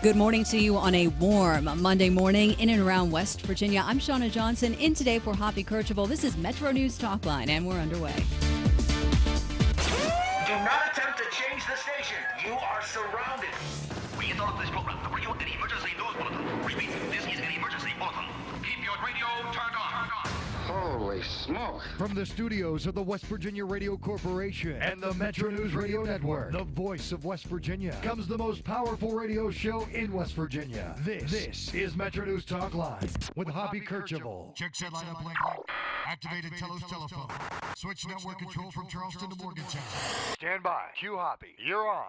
Good morning to you on a warm Monday morning in and around West Virginia. I'm Shauna Johnson, in today for Hoppy Kercheval. This is Metro News Talkline, and we're underway. Do not attempt to change the station. You are surrounded. We interrupt this program to bring you an emergency news bulletin. Repeat, this is an emergency bulletin. Keep your radio turned on. Holy smoke. From the studios of the West Virginia Radio Corporation and the Metro News Radio Network, the voice of West Virginia, comes the most powerful radio show in West Virginia. This is Metro News Talkline with Hoppy Kercheval. Check set lineup link. Activated Telos telephone. Switch network control from Charleston to Morgantown. Stand by. Q Hoppy. You're on.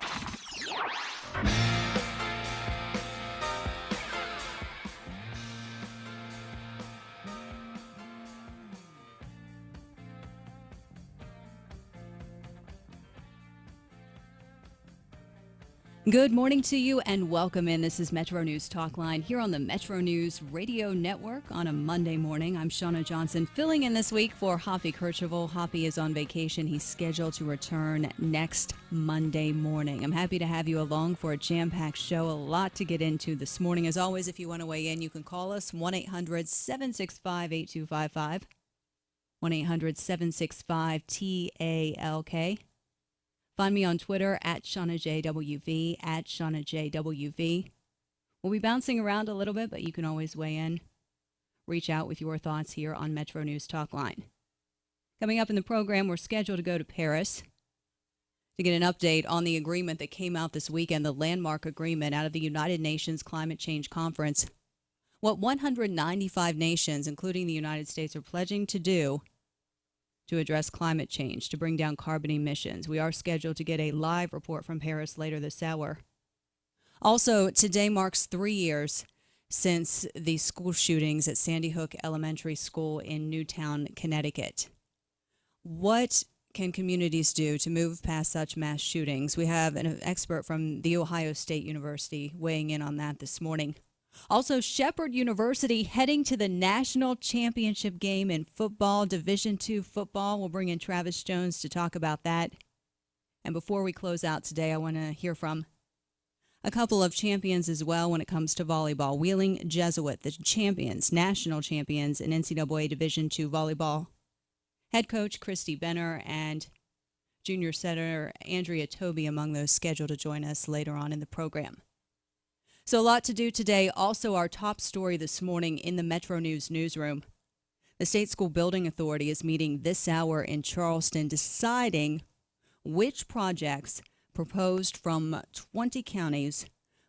Good morning to you and welcome in. This is Metro News Talkline here on the Metro News Radio Network on a Monday morning. I'm Shauna Johnson, filling in this week for Hoppy Kercheval. Hoppy is on vacation. He's scheduled to return next Monday morning. I'm happy to have you along for a jam-packed show. A lot to get into this morning. As always, if you want to weigh in, you can call us 1-800-765-8255, 1-800-765-TALK. Find me on Twitter at ShaunaJWV, at ShaunaJWV. We'll be bouncing around a little bit, but you can always weigh in. Reach out with your thoughts here on Metro News Talkline. Coming up in the program, we're scheduled to go to Paris to get an update on the agreement that came out this weekend, the landmark agreement out of the United Nations Climate Change Conference. What 195 nations, including the United States, are pledging to do to address climate change, to bring down carbon emissions. We are scheduled to get a live report from Paris later this hour. Also, today marks 3 years since the school shootings at Sandy Hook Elementary School in Newtown, Connecticut. What can communities do to move past such mass shootings? We have an expert from The Ohio State University weighing in on that this morning. Also, Shepherd University heading to the national championship game in football, Division II football. We'll bring in Travis Jones to talk about that. And before we close out today, I want to hear from a couple of champions as well when it comes to volleyball. Wheeling Jesuit, the champions, national champions in NCAA Division II volleyball. Head coach Christy Benner and junior setter Andrea Toby among those scheduled to join us later on in the program. So a lot to do today. Also, our top story this morning in the Metro News newsroom. The State School Building Authority is meeting this hour in Charleston, deciding which projects proposed from 20 counties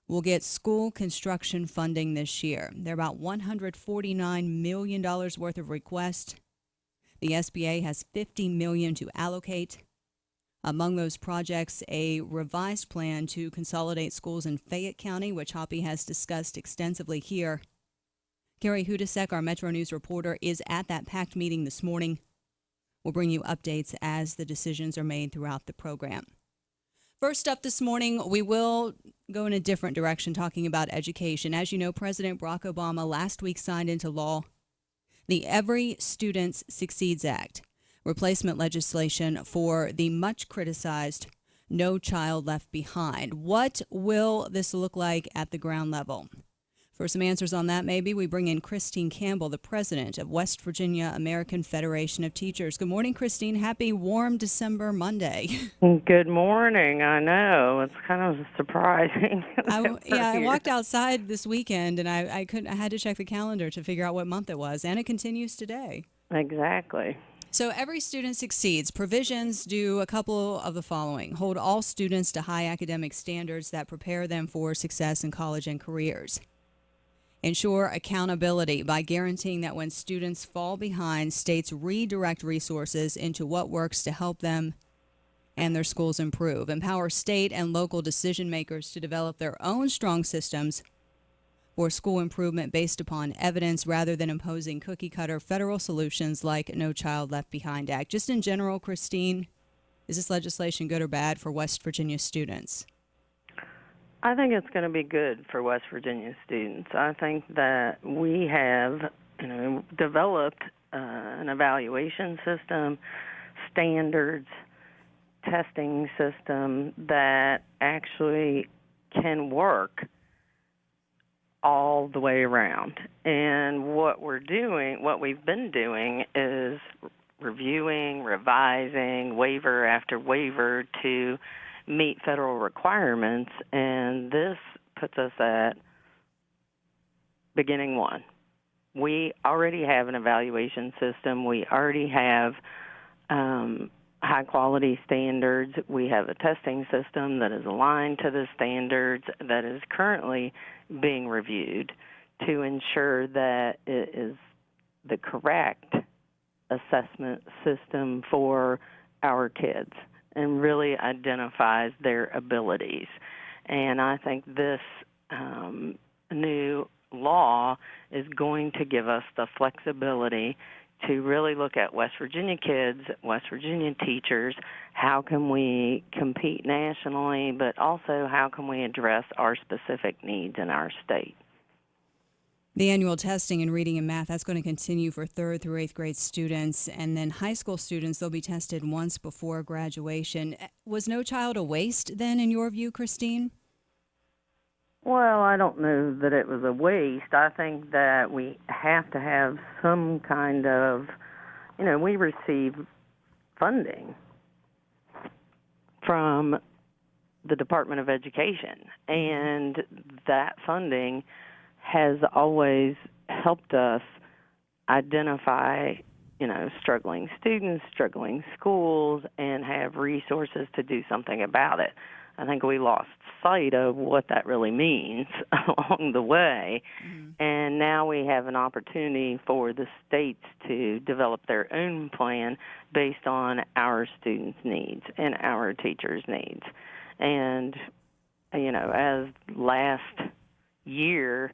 will get school construction funding this year. There are about $149 million worth of requests. The SBA has $50 million to allocate. Among those projects, a revised plan to consolidate schools in Fayette County, which Hoppy has discussed extensively here. Carrie Hudasek, our Metro News reporter, is at that packed meeting this morning. We'll bring you updates as the decisions are made throughout the program. First up this morning, we will go in a different direction talking about education. As you know, President Barack Obama last week signed into law the Every Student Succeeds Act, replacement legislation for the much criticized No Child Left Behind. What will this look like at the ground level? For some answers on that, maybe we bring in Christine Campbell, the president of West Virginia American Federation of Teachers. Good morning, Christine. Happy warm December Monday. Good morning. I know it's kind of surprising. I walked outside this weekend and I had to check the calendar to figure out what month it was, and it continues today. Exactly. So Every Student Succeeds. Provisions do a couple of the following. Hold all students to high academic standards that prepare them for success in college and careers. Ensure accountability by guaranteeing that when students fall behind, states redirect resources into what works to help them and their schools improve. Empower state and local decision makers to develop their own strong systems for school improvement based upon evidence rather than imposing cookie-cutter federal solutions like No Child Left Behind Act. Just in general, Christine, is this legislation good or bad for West Virginia students? I think it's going to be good for West Virginia students. I think that we have, developed an evaluation system, standards, testing system that actually can work all the way around. And what we've been doing is reviewing, revising, waiver after waiver to meet federal requirements, and this puts us at beginning one. We already have an evaluation system. We already have high-quality standards. We have a testing system that is aligned to the standards that is currently being reviewed to ensure that it is the correct assessment system for our kids and really identifies their abilities. And I think this new law is going to give us the flexibility to really look at West Virginia kids, West Virginia teachers, how can we compete nationally, but also how can we address our specific needs in our state. The annual testing in reading and math, that's going to continue for 3rd through 8th grade students. And then high school students, they'll be tested once before graduation. Was no child a waste then, in your view, Christine? Well, I don't know that it was a waste. I think that we have to have some kind of, we receive funding from the Department of Education, and that funding has always helped us identify, struggling students, struggling schools, and have resources to do something about it. I think we lost sight of what that really means along the way, and now we have an opportunity for the states to develop their own plan based on our students' needs and our teachers' needs. And, as last year,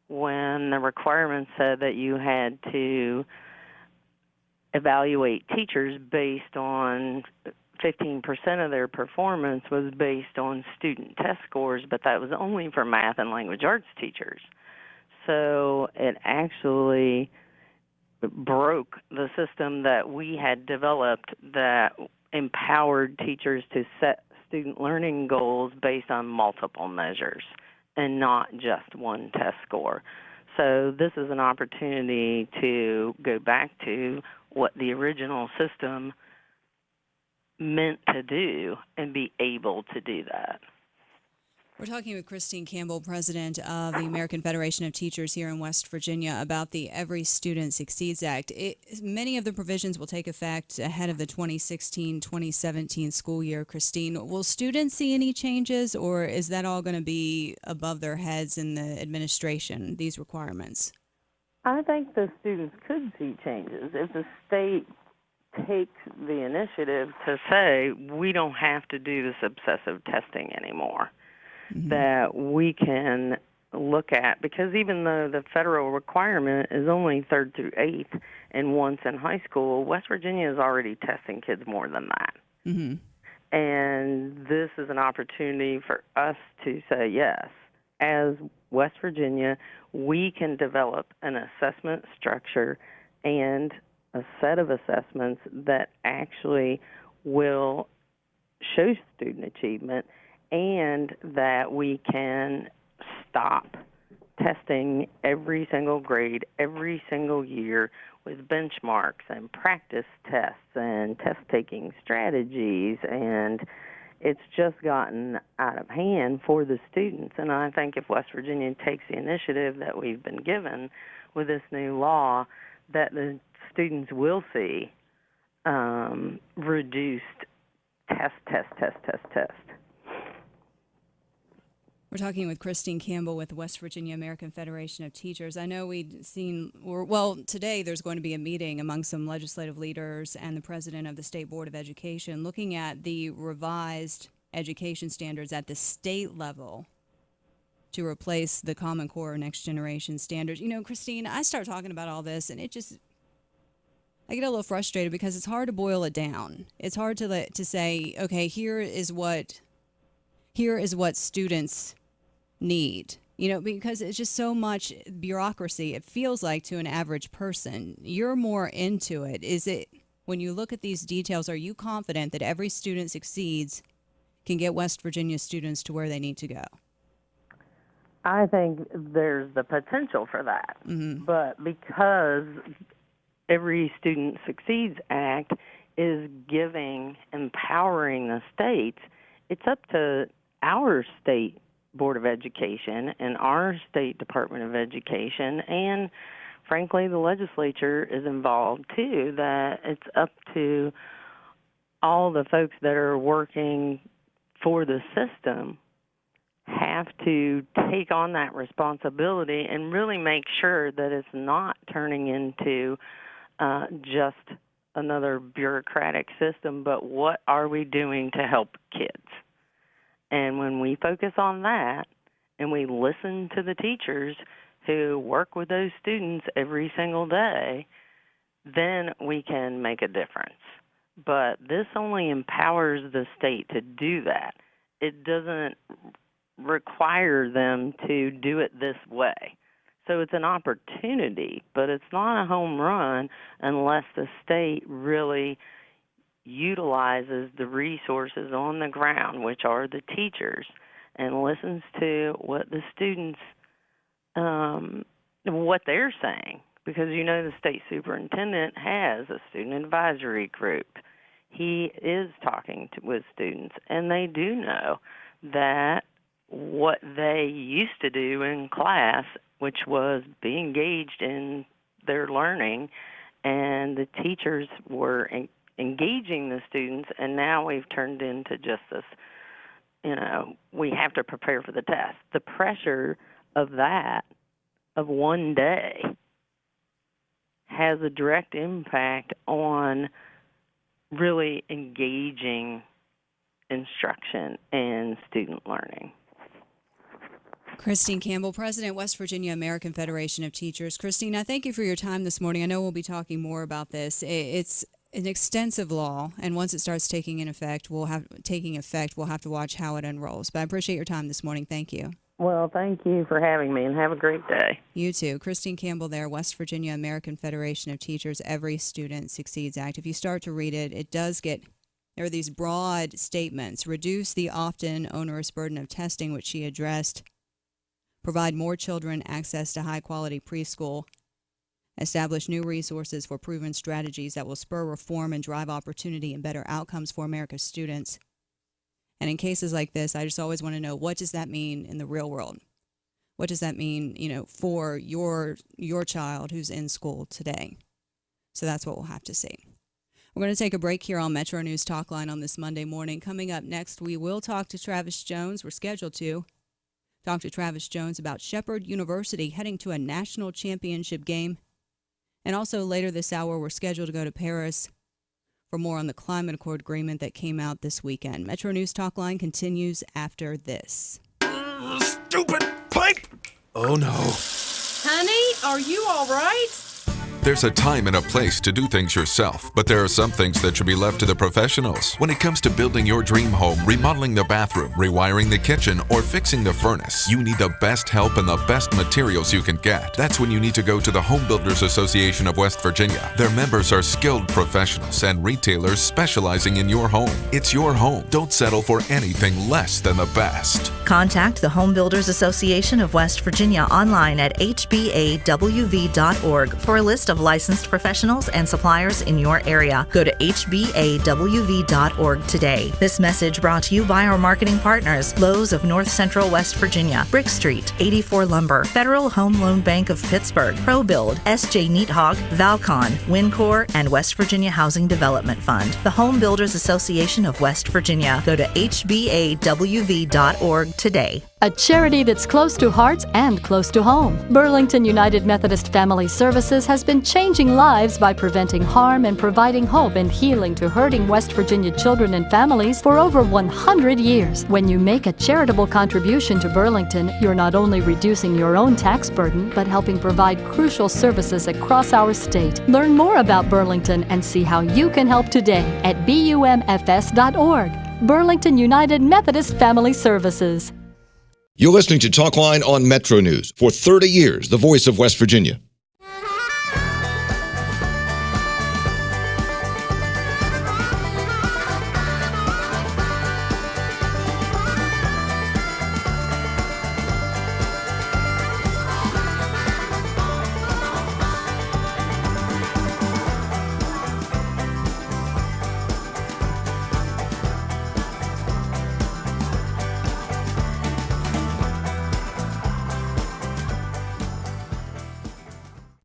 when the requirement said that you had to evaluate teachers based on 15% of their performance was based on student test scores, but that was only for math and language arts teachers. So it actually broke the system that we had developed that empowered teachers to set student learning goals based on multiple measures and not just one test score. So this is an opportunity to go back to what the original system meant to do and be able to do that. We're talking with Christine Campbell, president of the American Federation of Teachers here in West Virginia, about the Every Student Succeeds Act. Many of the provisions will take effect ahead of the 2016-2017 school year. Christine, will students see any changes, or is that all going to be above their heads in the administration, these requirements? I think the students could see changes if the state takes the initiative to say we don't have to do this obsessive testing anymore, that we can look at, because even though the federal requirement is only 3rd through 8th and once in high school, West Virginia is already testing kids more than that. And this is an opportunity for us to say, yes, as West Virginia, we can develop an assessment structure and a set of assessments that actually will show student achievement, and that we can stop testing every single grade, every single year with benchmarks and practice tests and test-taking strategies, and it's just gotten out of hand for the students. And I think if West Virginia takes the initiative that we've been given with this new law, that the students will see reduced test. We're talking with Christine Campbell with the West Virginia American Federation of Teachers. I know today there's going to be a meeting among some legislative leaders and the president of the State Board of Education looking at the revised education standards at the state level to replace the Common Core Next Generation standards. Christine, I start talking about all this and I get a little frustrated because it's hard to boil it down. It's hard to say, okay, here is what students need, because it's just so much bureaucracy, it feels like, to an average person. You're more into it. Is it, when you look at these details, are you confident that Every Student Succeeds can get West Virginia students to where they need to go? I think there's the potential for that. Mm-hmm. But because Every Student Succeeds Act is empowering the states, it's up to our state Board of Education and our state Department of Education, and frankly the legislature is involved too, that it's up to all the folks that are working for the system have to take on that responsibility and really make sure that it's not turning into just another bureaucratic system, but what are we doing to help kids? And when we focus on that and we listen to the teachers who work with those students every single day, then we can make a difference. But this only empowers the state to do that. It doesn't require them to do it this way. So it's an opportunity, but it's not a home run unless the state really utilizes the resources on the ground, which are the teachers, and listens to what the students, what they're saying. Because, the state superintendent has a student advisory group. He is talking with students, and they do know that what they used to do in class, which was be engaged in their learning, and the teachers were engaging the students, and now we've turned into just this, we have to prepare for the test. The pressure of that, of one day, has a direct impact on really engaging instruction and student learning. Christine Campbell, President, West Virginia American Federation of Teachers. Christine, I thank you for your time this morning. I know we'll be talking more about this. It's an extensive law, and once it starts taking effect, we'll have to watch how it unrolls. But I appreciate your time this morning. Thank you. Well, thank you for having me, and have a great day. You too. Christine Campbell there, West Virginia American Federation of Teachers, Every Student Succeeds Act. If you start to read it, there are these broad statements: reduce the often onerous burden of testing, which she addressed, provide more children access to high-quality preschool, establish new resources for proven strategies that will spur reform and drive opportunity and better outcomes for America's students. And in cases like this, I just always want to know, what does that mean in the real world? What does that mean, for your child who's in school today? So that's what we'll have to see. We're going to take a break here on Metro News Talkline on this Monday morning. Coming up next, we will talk to Travis Jones. We're scheduled to talk to Travis Jones about Shepherd University heading to a national championship game. And also later this hour, we're scheduled to go to Paris for more on the climate accord agreement that came out this weekend. Metro News Talkline continues after this. Stupid pipe! Oh no. Honey, are you all right? There's a time and a place to do things yourself, but there are some things that should be left to the professionals. When it comes to building your dream home, remodeling the bathroom, rewiring the kitchen, or fixing the furnace, you need the best help and the best materials you can get. That's when you need to go to the Home Builders Association of West Virginia. Their members are skilled professionals and retailers specializing in your home. It's your home. Don't settle for anything less than the best. Contact the Home Builders Association of West Virginia online at hbawv.org for a list of licensed professionals and suppliers in your area. Go to hbawv.org today. This message brought to you by our marketing partners: Lowe's of North Central West Virginia, Brick Street, 84 Lumber, Federal Home Loan Bank of Pittsburgh, ProBuild, SJ Neathog, Valcon, Wincor, and West Virginia Housing Development Fund. The Home Builders Association of West Virginia. Go to hbawv.org today. A charity that's close to hearts and close to home. Burlington United Methodist Family Services has been changing lives by preventing harm and providing hope and healing to hurting West Virginia children and families for over 100 years. When you make a charitable contribution to Burlington, you're not only reducing your own tax burden, but helping provide crucial services across our state. Learn more about Burlington and see how you can help today at bumfs.org. Burlington United Methodist Family Services. You're listening to Talkline on Metro News. For 30 years, the voice of West Virginia.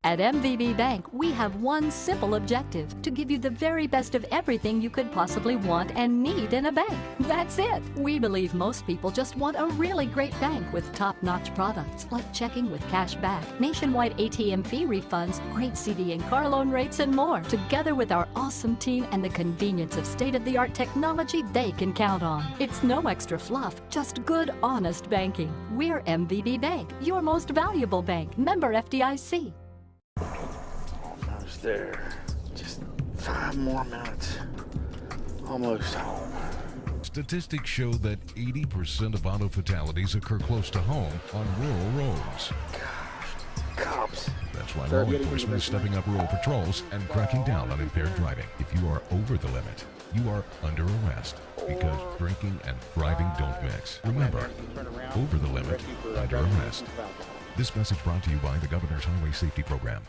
At MVB Bank, we have one simple objective: to give you the very best of everything you could possibly want and need in a bank. That's it. We believe most people just want a really great bank with top-notch products like checking with cash back, nationwide ATM fee refunds, great CD and car loan rates, and more. Together with our awesome team and the convenience of state-of-the-art technology they can count on. It's no extra fluff, just good, honest banking. We're MVB Bank, your most valuable bank. Member FDIC. Almost there. Just 5 more minutes. Almost home. Statistics show that 80% of auto fatalities occur close to home on rural roads. Cops. That's why law enforcement is stepping up rural patrols and cracking down on impaired driving. If you are over the limit, you are under arrest because drinking and driving don't mix. Remember, over the limit, under arrest. This message brought to you by the Governor's Highway Safety Program.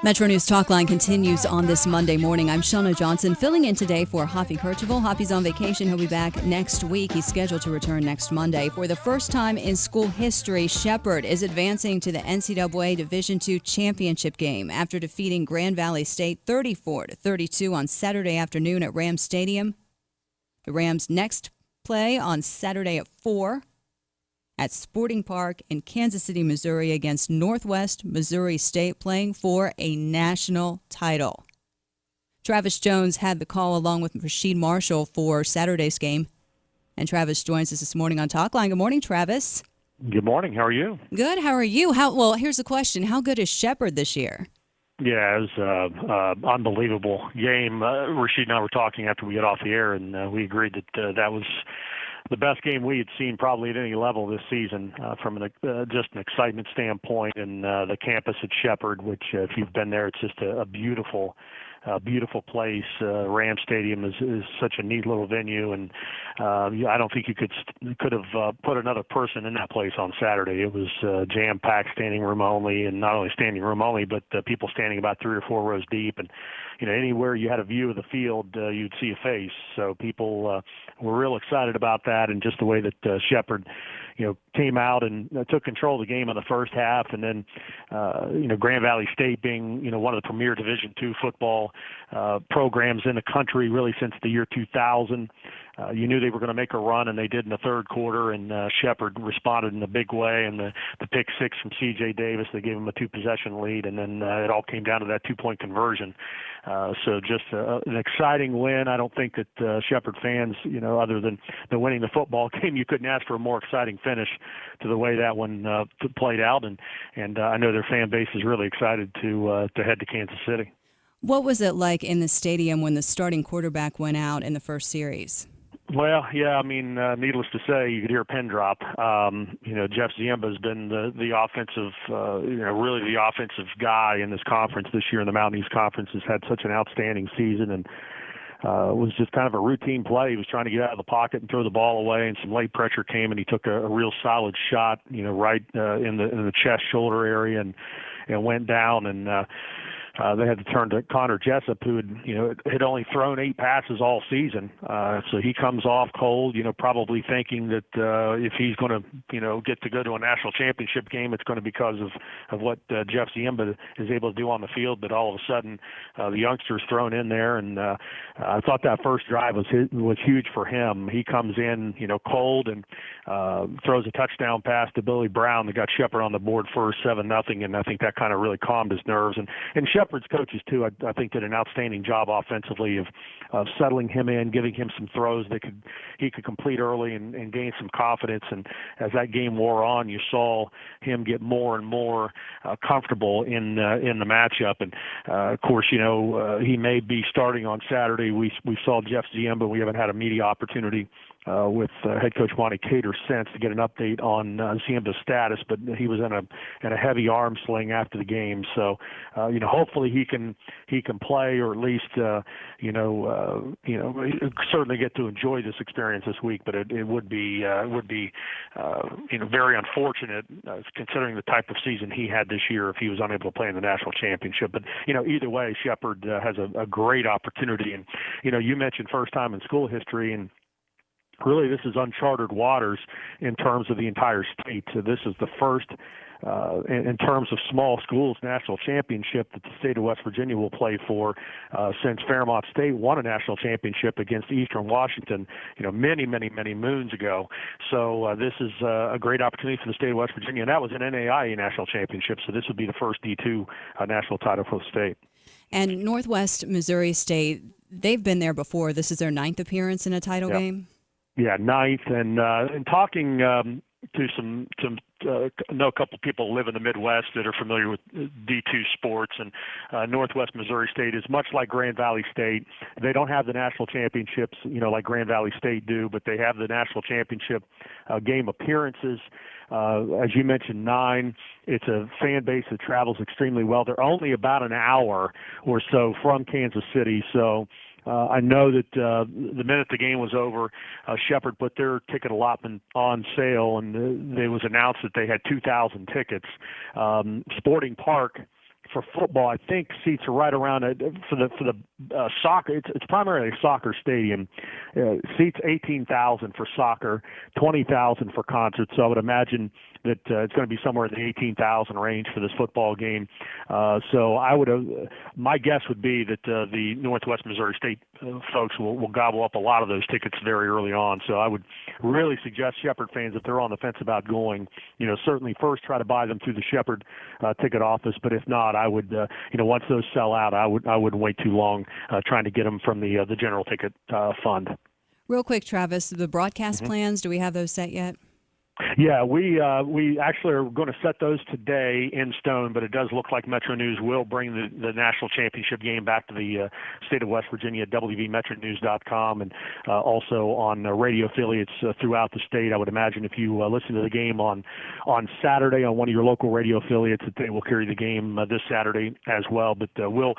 Metro News Talkline continues on this Monday morning. I'm Shauna Johnson, filling in today for Hoppy Kercheval. Hoppy's on vacation. He'll be back next week. He's scheduled to return next Monday. For the first time in school history, Shepherd is advancing to the NCAA Division II championship game after defeating Grand Valley State 34-32 on Saturday afternoon at Rams Stadium. The Rams next play on Saturday at 4 at Sporting Park in Kansas City, Missouri against Northwest Missouri State, playing for a national title. Travis Jones had the call along with Rasheed Marshall for Saturday's game. And Travis joins us this morning on Talkline. Good morning, Travis. Good morning. How are you? Good. How are you? Well, here's the question. How good is Shepherd this year? Yeah, it was unbelievable game. Rasheed and I were talking after we got off the air, and we agreed that that was the best game we had seen probably at any level this season from just an excitement standpoint. And the campus at Shepherd, which if you've been there, it's just a beautiful place. Ram Stadium is such a neat little venue, and I don't think you could have put another person in that place on Saturday. It was jam-packed, standing room only, and not only standing room only, but people standing about 3 or 4 rows deep. And anywhere you had a view of the field, you'd see a face. So people were real excited about that, and just the way that Shepherd came out and took control of the game in the first half. And then, Grand Valley State being, one of the premier Division II football programs in the country really since the year 2000. You knew they were going to make a run, and they did in the third quarter, and Shepherd responded in a big way. And the pick six from C.J. Davis, they gave him a 2-possession lead, and then it all came down to that 2-point conversion. So just an exciting win. I don't think that Shepherd fans, other than winning the football game, you couldn't ask for a more exciting finish to the way that one played out. And I know their fan base is really excited to head to Kansas City. What was it like in the stadium when the starting quarterback went out in the first series? Well, yeah, needless to say, you could hear a pin drop. Jeff Ziemba's been the offensive, really the offensive guy in this conference this year in the Mountain East Conference. Has had such an outstanding season, and it was just kind of a routine play. He was trying to get out of the pocket and throw the ball away, and some late pressure came, and he took a real solid shot, right in the chest shoulder area, and went down, and they had to turn to Connor Jessup, who had only thrown 8 passes all season. So he comes off cold, probably thinking that if he's going to, get to go to a national championship game, it's going to be because of what Jeff Ziemba is able to do on the field. But all of a sudden, the youngster's thrown in there, and I thought that first drive was huge for him. He comes in, cold, and throws a touchdown pass to Billy Brown that got Shepherd on the board first, 7-0, and I think that kind of really calmed his nerves. And Shepherd Shepherd's coaches, too, I think did an outstanding job offensively of settling him in, giving him some throws that he could complete early and gain some confidence. And as that game wore on, you saw him get more and more comfortable in the matchup. And, of course, he may be starting on Saturday. We saw Jeff Ziemba. We haven't had a media opportunity with head coach Monty Cater since to get an update on Ziemba's status, but he was in a heavy arm sling after the game. So, hopefully he can play, or at least certainly get to enjoy this experience this week. But it would be very unfortunate considering the type of season he had this year if he was unable to play in the national championship. But either way, Shepherd has a great opportunity. And you mentioned first time in school history, and really, this is uncharted waters in terms of the entire state. So this is the first, in terms of small schools, national championship that the state of West Virginia will play for since Fairmont State won a national championship against Eastern Washington, many, many, many moons ago. So this is a great opportunity for the state of West Virginia, and that was an NAIA national championship. So this would be the first D2 national title for the state. And Northwest Missouri State, they've been there before. This is their 9th appearance in a title game. Yeah, 9th, and talking to know a couple of people who live in the Midwest that are familiar with D2 sports, and Northwest Missouri State is much like Grand Valley State. They don't have the national championships, like Grand Valley State do, but they have the national championship game appearances. As you mentioned, 9. It's a fan base that travels extremely well. They're only about an hour or so from Kansas City, so I know that the minute the game was over, Shepherd put their ticket allotment on sale, and it was announced that they had 2,000 tickets. Sporting Park for football, I think seats are right around for the soccer. It's primarily a soccer stadium. Seats 18,000 for soccer, 20,000 for concerts. So I would imagine that it's going to be somewhere in the 18,000 range for this football game. So my guess would be that the Northwest Missouri State folks will gobble up a lot of those tickets very early on. So I would really suggest Shepherd fans, if they're on the fence about going, certainly first try to buy them through the Shepherd ticket office. But if not, I would, once those sell out, I wouldn't wait too long trying to get them from the general ticket fund. Real quick, Travis, the broadcast plans, do we have those set yet? Yeah, we actually are going to set those today in stone, but it does look like MetroNews will bring the national championship game back to the state of West Virginia at WVMetroNews.com, and also on radio affiliates throughout the state. I would imagine if you listen to the game on Saturday on one of your local radio affiliates, that they will carry the game this Saturday as well. But we'll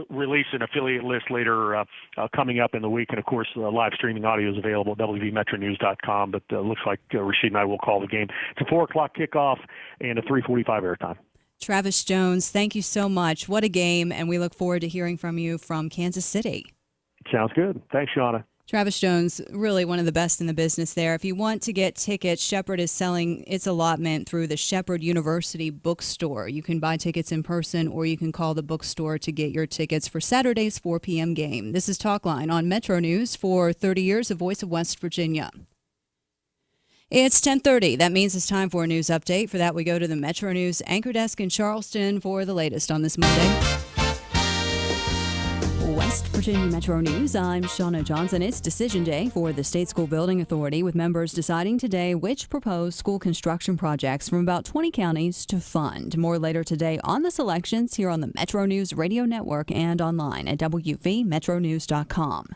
release an affiliate list later coming up in the week, and of course live streaming audio is available at WVMetroNews.com. But looks like Rashid and I will call the game. It's a 4 o'clock kickoff and a 3:45 airtime. Travis Jones, thank you so much. What a game, and we look forward to hearing from you from Kansas City. Sounds good. Thanks, Shauna. Travis Jones, really one of the best in the business there. If you want to get tickets, Shepherd is selling its allotment through the Shepherd University Bookstore. You can buy tickets in person, or you can call the bookstore to get your tickets for Saturday's 4 p.m. game. This is Talkline on Metro News for 30 years, the voice of West Virginia. It's 10:30. That means it's time for a news update. For that, we go to the Metro News anchor desk in Charleston for the latest on this Monday. West Virginia Metro News, I'm Shauna Johnson. It's decision day for the State School Building Authority, with members deciding today which proposed school construction projects from about 20 counties to fund. More later today on the selections here on the Metro News Radio Network and online at WVMetroNews.com.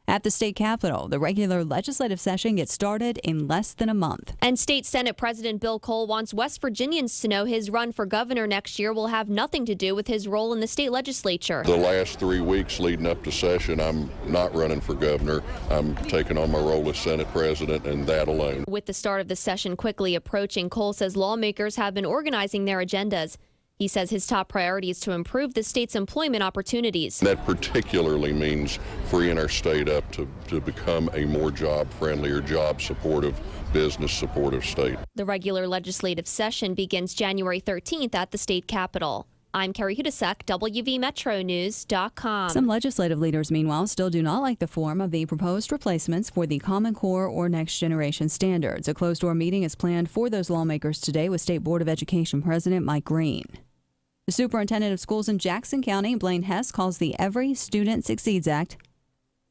At the state capitol, the regular legislative session gets started in less than a month. And State Senate President Bill Cole wants West Virginians to know his run for governor next year will have nothing to do with his role in the state legislature. The last 3 weeks leading up to session, I'm not running for governor. I'm taking on my role as Senate President, and that alone. With the start of the session quickly approaching, Cole says lawmakers have been organizing their agendas. He says his top priority is to improve the state's employment opportunities. That particularly means freeing our state up to become a more job-friendly or job-supportive, business-supportive state. The regular legislative session begins January 13th at the state capitol. I'm Carrie Hudasek, WVMetroNews.com. Some legislative leaders, meanwhile, still do not like the form of the proposed replacements for the Common Core or Next Generation standards. A closed-door meeting is planned for those lawmakers today with State Board of Education President Mike Green. The superintendent of schools in Jackson County, Blaine Hess, calls the Every Student Succeeds Act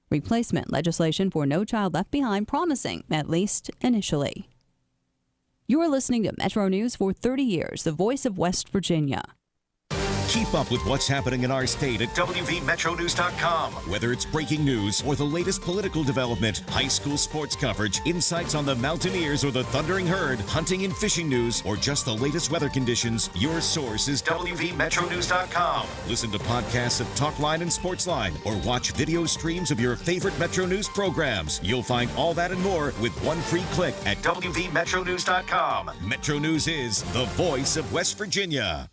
replacement legislation for No Child Left Behind promising, at least initially. You are listening to Metro News for 30 years, the voice of West Virginia. Keep up with what's happening in our state at WVMetroNews.com. Whether it's breaking news or the latest political development, high school sports coverage, insights on the Mountaineers or the Thundering Herd, hunting and fishing news, or just the latest weather conditions, your source is WVMetroNews.com. Listen to podcasts of Talkline and Sportsline, or watch video streams of your favorite Metro News programs. You'll find all that and more with one free click at WVMetroNews.com. Metro News is the voice of West Virginia.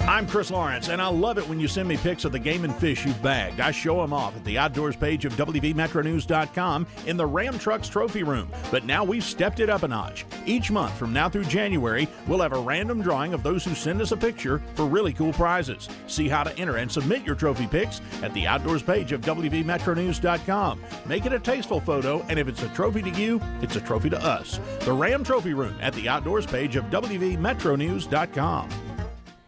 I'm Chris Lawrence, and I love it when you send me pics of the game and fish you've bagged. I show them off at the outdoors page of WVMetroNews.com in the Ram Trucks Trophy Room. But now we've stepped it up a notch. Each month from now through January, we'll have a random drawing of those who send us a picture for really cool prizes. See how to enter and submit your trophy pics at the outdoors page of WVMetroNews.com. Make it a tasteful photo, and if it's a trophy to you, it's a trophy to us. The Ram Trophy Room at the outdoors page of WVMetroNews.com.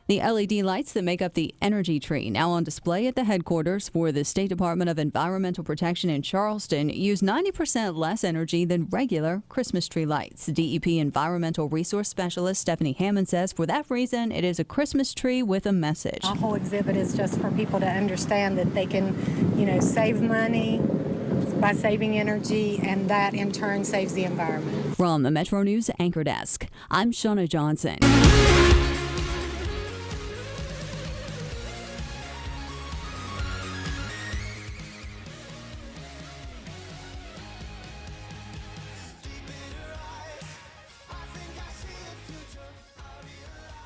The LED lights that make up the energy tree, now on display at the headquarters for the State Department of Environmental Protection in Charleston, use 90% less energy than regular Christmas tree lights. DEP Environmental Resource Specialist Stephanie Hammond says for that reason, it is a Christmas tree with a message. Our whole exhibit is just for people to understand that they can, save money by saving energy, and that in turn saves the environment. From the Metro News Anchor Desk, I'm Shauna Johnson.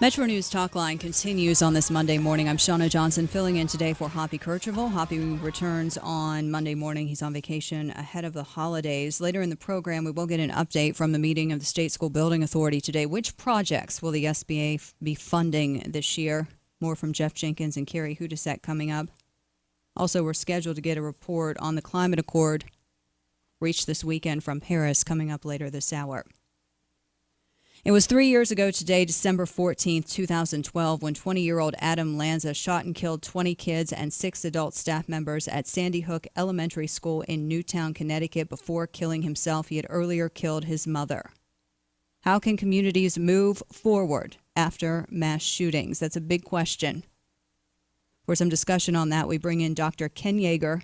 Metro News Talkline continues on this Monday morning. I'm Shauna Johnson filling in today for Hoppy Kercheval. Hoppy returns on Monday morning. He's on vacation ahead of the holidays. Later in the program, we will get an update from the meeting of the State School Building Authority today. Which projects will the SBA be funding this year? More from Jeff Jenkins and Carrie Hudasek coming up. Also, we're scheduled to get a report on the climate accord reached this weekend from Paris coming up later this hour. It was 3 years ago today, December 14th, 2012, when 20-year-old Adam Lanza shot and killed 20 kids and 6 adult staff members at Sandy Hook Elementary School in Newtown, Connecticut. Before killing himself, he had earlier killed his mother. How can communities move forward after mass shootings? That's a big question. For some discussion on that, we bring in Dr. Ken Yeager,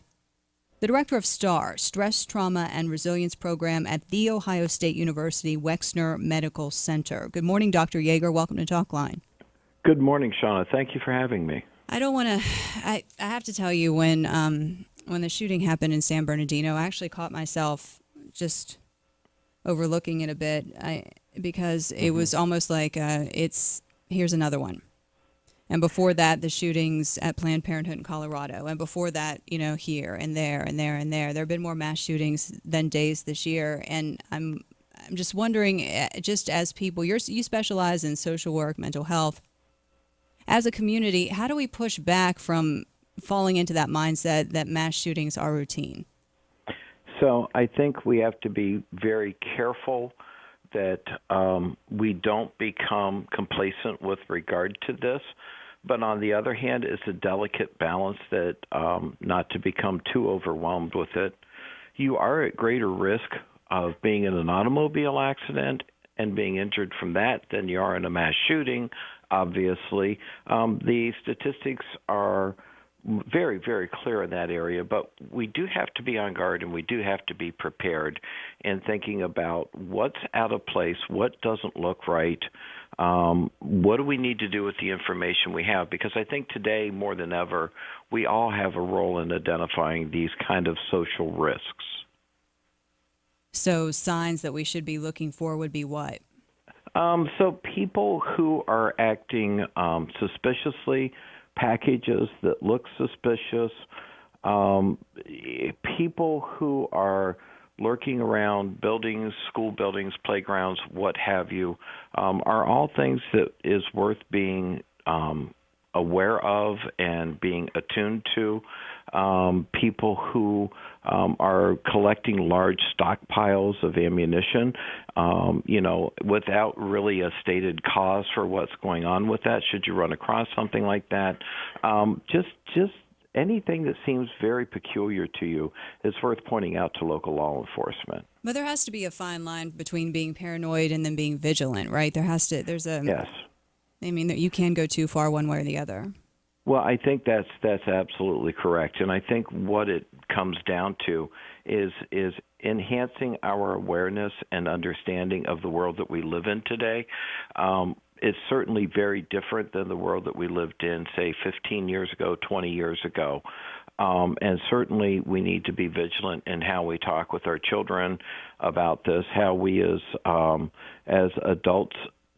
the director of STAR, Stress, Trauma, and Resilience Program at The Ohio State University Wexner Medical Center. Good morning, Dr. Yeager. Welcome to Talkline. Good morning, Shauna. Thank you for having me. I don't want to. I have to tell you, when the shooting happened in San Bernardino, I actually caught myself just overlooking it a bit, because it was almost like here's another one. And before that, the shootings at Planned Parenthood in Colorado. And before that, here and there and there and there. There have been more mass shootings than days this year. And I'm just wondering, just as people, you specialize in social work, mental health. As a community, how do we push back from falling into that mindset that mass shootings are routine? So I think we have to be very careful that we don't become complacent with regard to this. But on the other hand, it's a delicate balance that not to become too overwhelmed with it. You are at greater risk of being in an automobile accident and being injured from that than you are in a mass shooting, obviously. The statistics are very, very clear in that area, but we do have to be on guard and we do have to be prepared in thinking about what's out of place, what doesn't look right, what do we need to do with the information we have, because I think today more than ever we all have a role in identifying these kind of social risks. So signs that we should be looking for would be what? So people who are acting suspiciously, packages that look suspicious, people who are lurking around buildings, school buildings, playgrounds, what have you, are all things that is worth being aware of and being attuned to people who are collecting large stockpiles of ammunition, without really a stated cause for what's going on with that. Should you run across something like that, just anything that seems very peculiar to you is worth pointing out to local law enforcement. But there has to be a fine line between being paranoid and then being vigilant, right? Yes. I mean, you can go too far one way or the other. Well, I think that's absolutely correct, and I think what it comes down to is enhancing our awareness and understanding of the world that we live in today. It's certainly very different than the world that we lived in, say, 15 years ago, 20 years ago. And certainly we need to be vigilant in how we talk with our children about this, how we as adults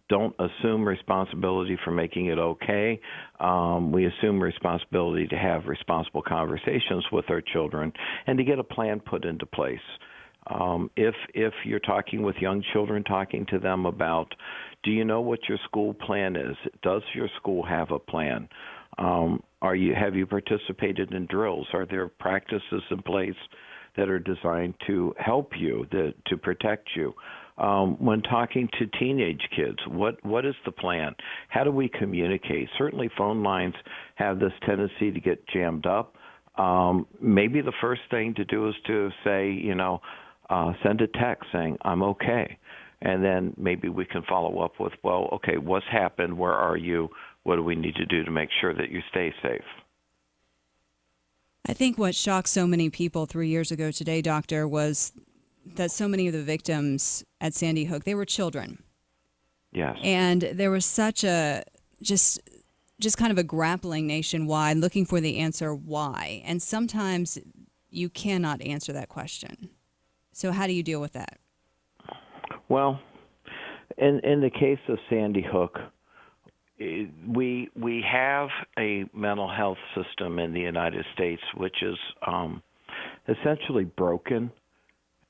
don't assume responsibility for making it okay. We assume responsibility to have responsible conversations with our children and to get a plan put into place. If you're talking with young children, talking to them about, do you know what your school plan is? Does your school have a plan? Have you participated in drills? Are there practices in place that are designed to help you, to protect you? When talking to teenage kids, what is the plan? How do we communicate? Certainly phone lines have this tendency to get jammed up. Maybe the first thing to do is to say, send a text saying, I'm okay. And then maybe we can follow up with, well, okay, what's happened? Where are you? What do we need to do to make sure that you stay safe? I think what shocked so many people 3 years ago today, Doctor, was that so many of the victims at Sandy Hook, they were children. Yes. And there was such a just kind of a grappling nationwide looking for the answer why. And sometimes you cannot answer that question. So how do you deal with that? Well, in the case of Sandy Hook, we have a mental health system in the United States which is essentially broken,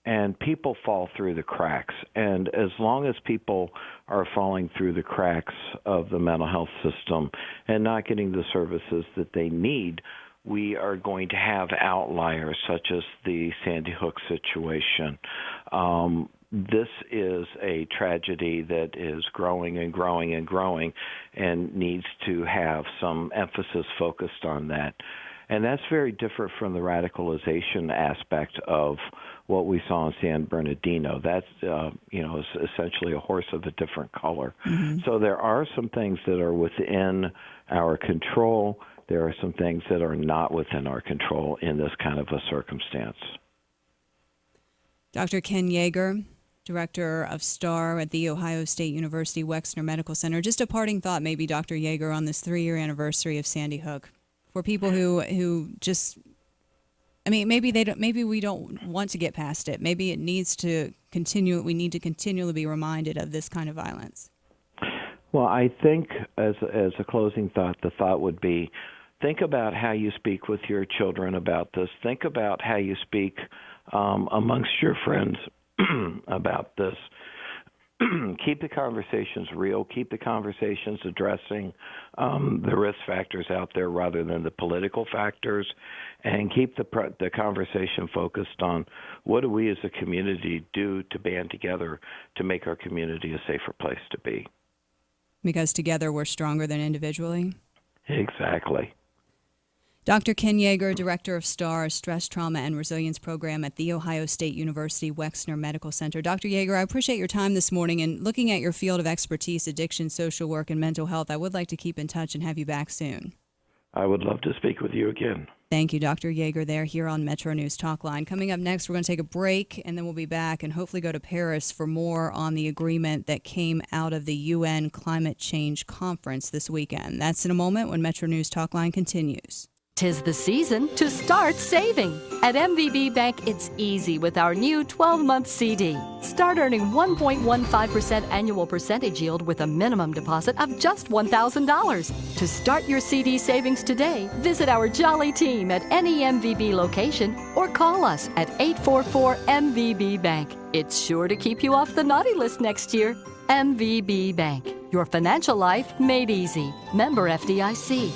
and people fall through the cracks. And as long as people are falling through the cracks of the mental health system and not getting the services that they need, we are going to have outliers such as the Sandy Hook situation. This is a tragedy that is growing and growing and growing and needs to have some emphasis focused on that. And that's very different from the radicalization aspect of what we saw in San Bernardino. That's, is essentially a horse of a different color. Mm-hmm. So there are some things that are within our control. There are some things that are not within our control in this kind of a circumstance. Dr. Ken Yeager, Director of STAR at The Ohio State University Wexner Medical Center. Just a parting thought, maybe, Dr. Yeager, on this 3-year anniversary of Sandy Hook. For people who just, maybe we don't want to get past it. Maybe it needs to continue. We need to continually be reminded of this kind of violence. Well, I think as a closing thought, the thought would be, think about how you speak with your children about this. Think about how you speak amongst your friends about this. Keep the conversations real. Keep the conversations addressing the risk factors out there rather than the political factors, and keep the conversation focused on what do we as a community do to band together to make our community a safer place to be. Because together we're stronger than individually? Exactly. Dr. Ken Yeager, Director of STAR, Stress, Trauma, and Resilience Program at The Ohio State University Wexner Medical Center. Dr. Yeager, I appreciate your time this morning, and looking at your field of expertise, addiction, social work, and mental health, I would like to keep in touch and have you back soon. I would love to speak with you again. Thank you, Dr. Yeager, there here on Metro News Talkline. Coming up next, we're going to take a break, and then we'll be back and hopefully go to Paris for more on the agreement that came out of the UN Climate Change Conference this weekend. That's in a moment when Metro News Talkline continues. 'Tis the season to start saving. At MVB Bank, it's easy with our new 12-month CD. Start earning 1.15% annual percentage yield with a minimum deposit of just $1,000. To start your CD savings today, visit our jolly team at any MVB location or call us at 844-MVB Bank. It's sure to keep you off the naughty list next year. MVB Bank. Your financial life made easy. Member FDIC.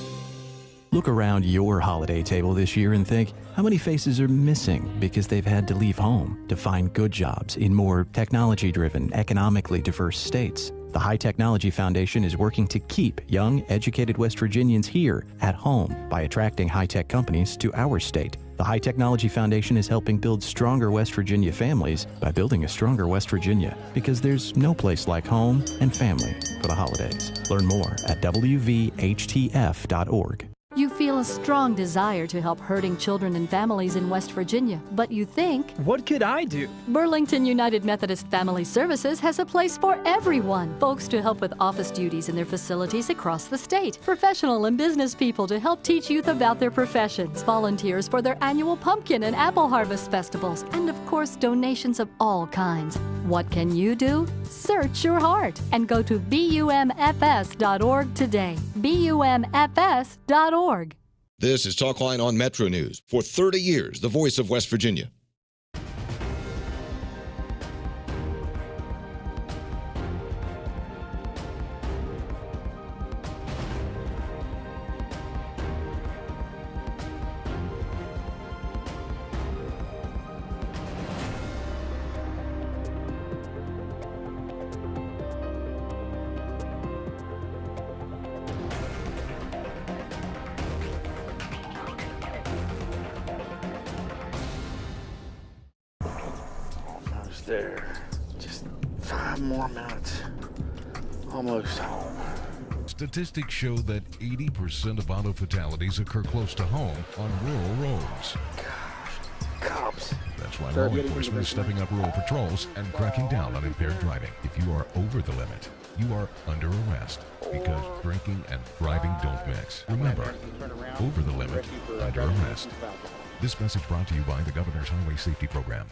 Look around your holiday table this year and think, how many faces are missing because they've had to leave home to find good jobs in more technology-driven, economically diverse states? The High Technology Foundation is working to keep young, educated West Virginians here at home by attracting high-tech companies to our state. The High Technology Foundation is helping build stronger West Virginia families by building a stronger West Virginia, because there's no place like home and family for the holidays. Learn more at wvhtf.org. You feel a strong desire to help hurting children and families in West Virginia, but you think, what could I do? Burlington United Methodist Family Services has a place for everyone. Folks to help with office duties in their facilities across the state. Professional and business people to help teach youth about their professions. Volunteers for their annual pumpkin and apple harvest festivals. And of course, donations of all kinds. What can you do? Search your heart and go to bumfs.org today. bumfs.org. This is Talkline on Metro News. For 30 years, the voice of West Virginia. There. Just 5 more minutes. Almost home. Statistics show that 80% of auto fatalities occur close to home on rural roads. Cops. That's why law enforcement is stepping up rural patrols and cracking down on impaired driving. If you are over the limit, you are under arrest, because drinking and driving don't mix. Remember, over the limit, under arrest. This message brought to you by the Governor's Highway Safety Program.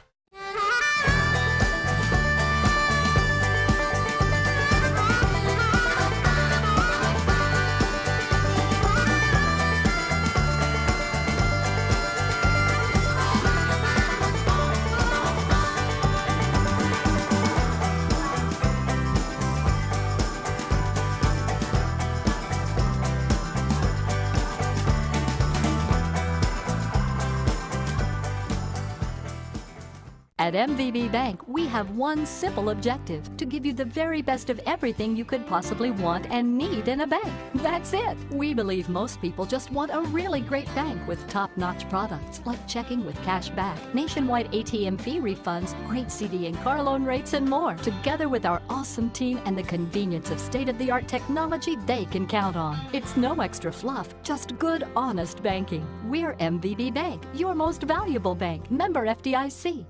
At MVB Bank, we have one simple objective: to give you the very best of everything you could possibly want and need in a bank. That's it. We believe most people just want a really great bank with top-notch products like checking with cash back, nationwide ATM fee refunds, great CD and car loan rates, and more. Together with our awesome team and the convenience of state-of-the-art technology they can count on. It's no extra fluff, just good, honest banking. We're MVB Bank, your most valuable bank. Member FDIC.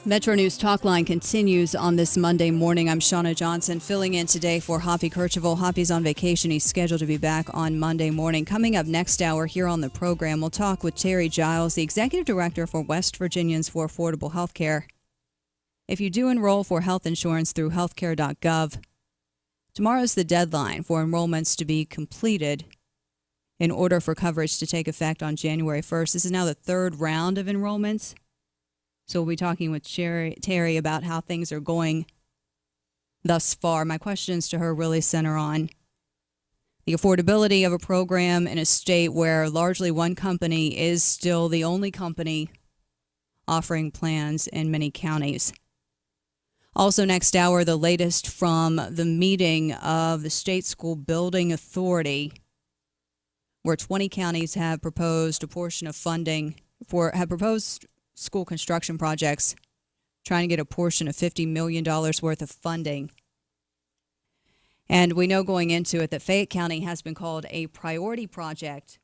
Metro News Talkline continues on this Monday morning. I'm Shauna Johnson, filling in today for Hoppy Kercheval. Hoppy's on vacation. He's scheduled to be back on Monday morning. Coming up next hour here on the program, we'll talk with Terry Giles, the Executive Director for West Virginians for Affordable Health Care. If you do enroll for health insurance through healthcare.gov, tomorrow's the deadline for enrollments to be completed in order for coverage to take effect on January 1st. This is now the third round of enrollments. So we'll be talking with Terry about how things are going thus far. My questions to her really center on the affordability of a program in a state where largely one company is still the only company offering plans in many counties. Also next hour, the latest from the meeting of the State School Building Authority, where 20 counties have proposed a portion of funding school construction projects, trying to get a portion of $50 million worth of funding. And we know going into it that Fayette County has been called a priority project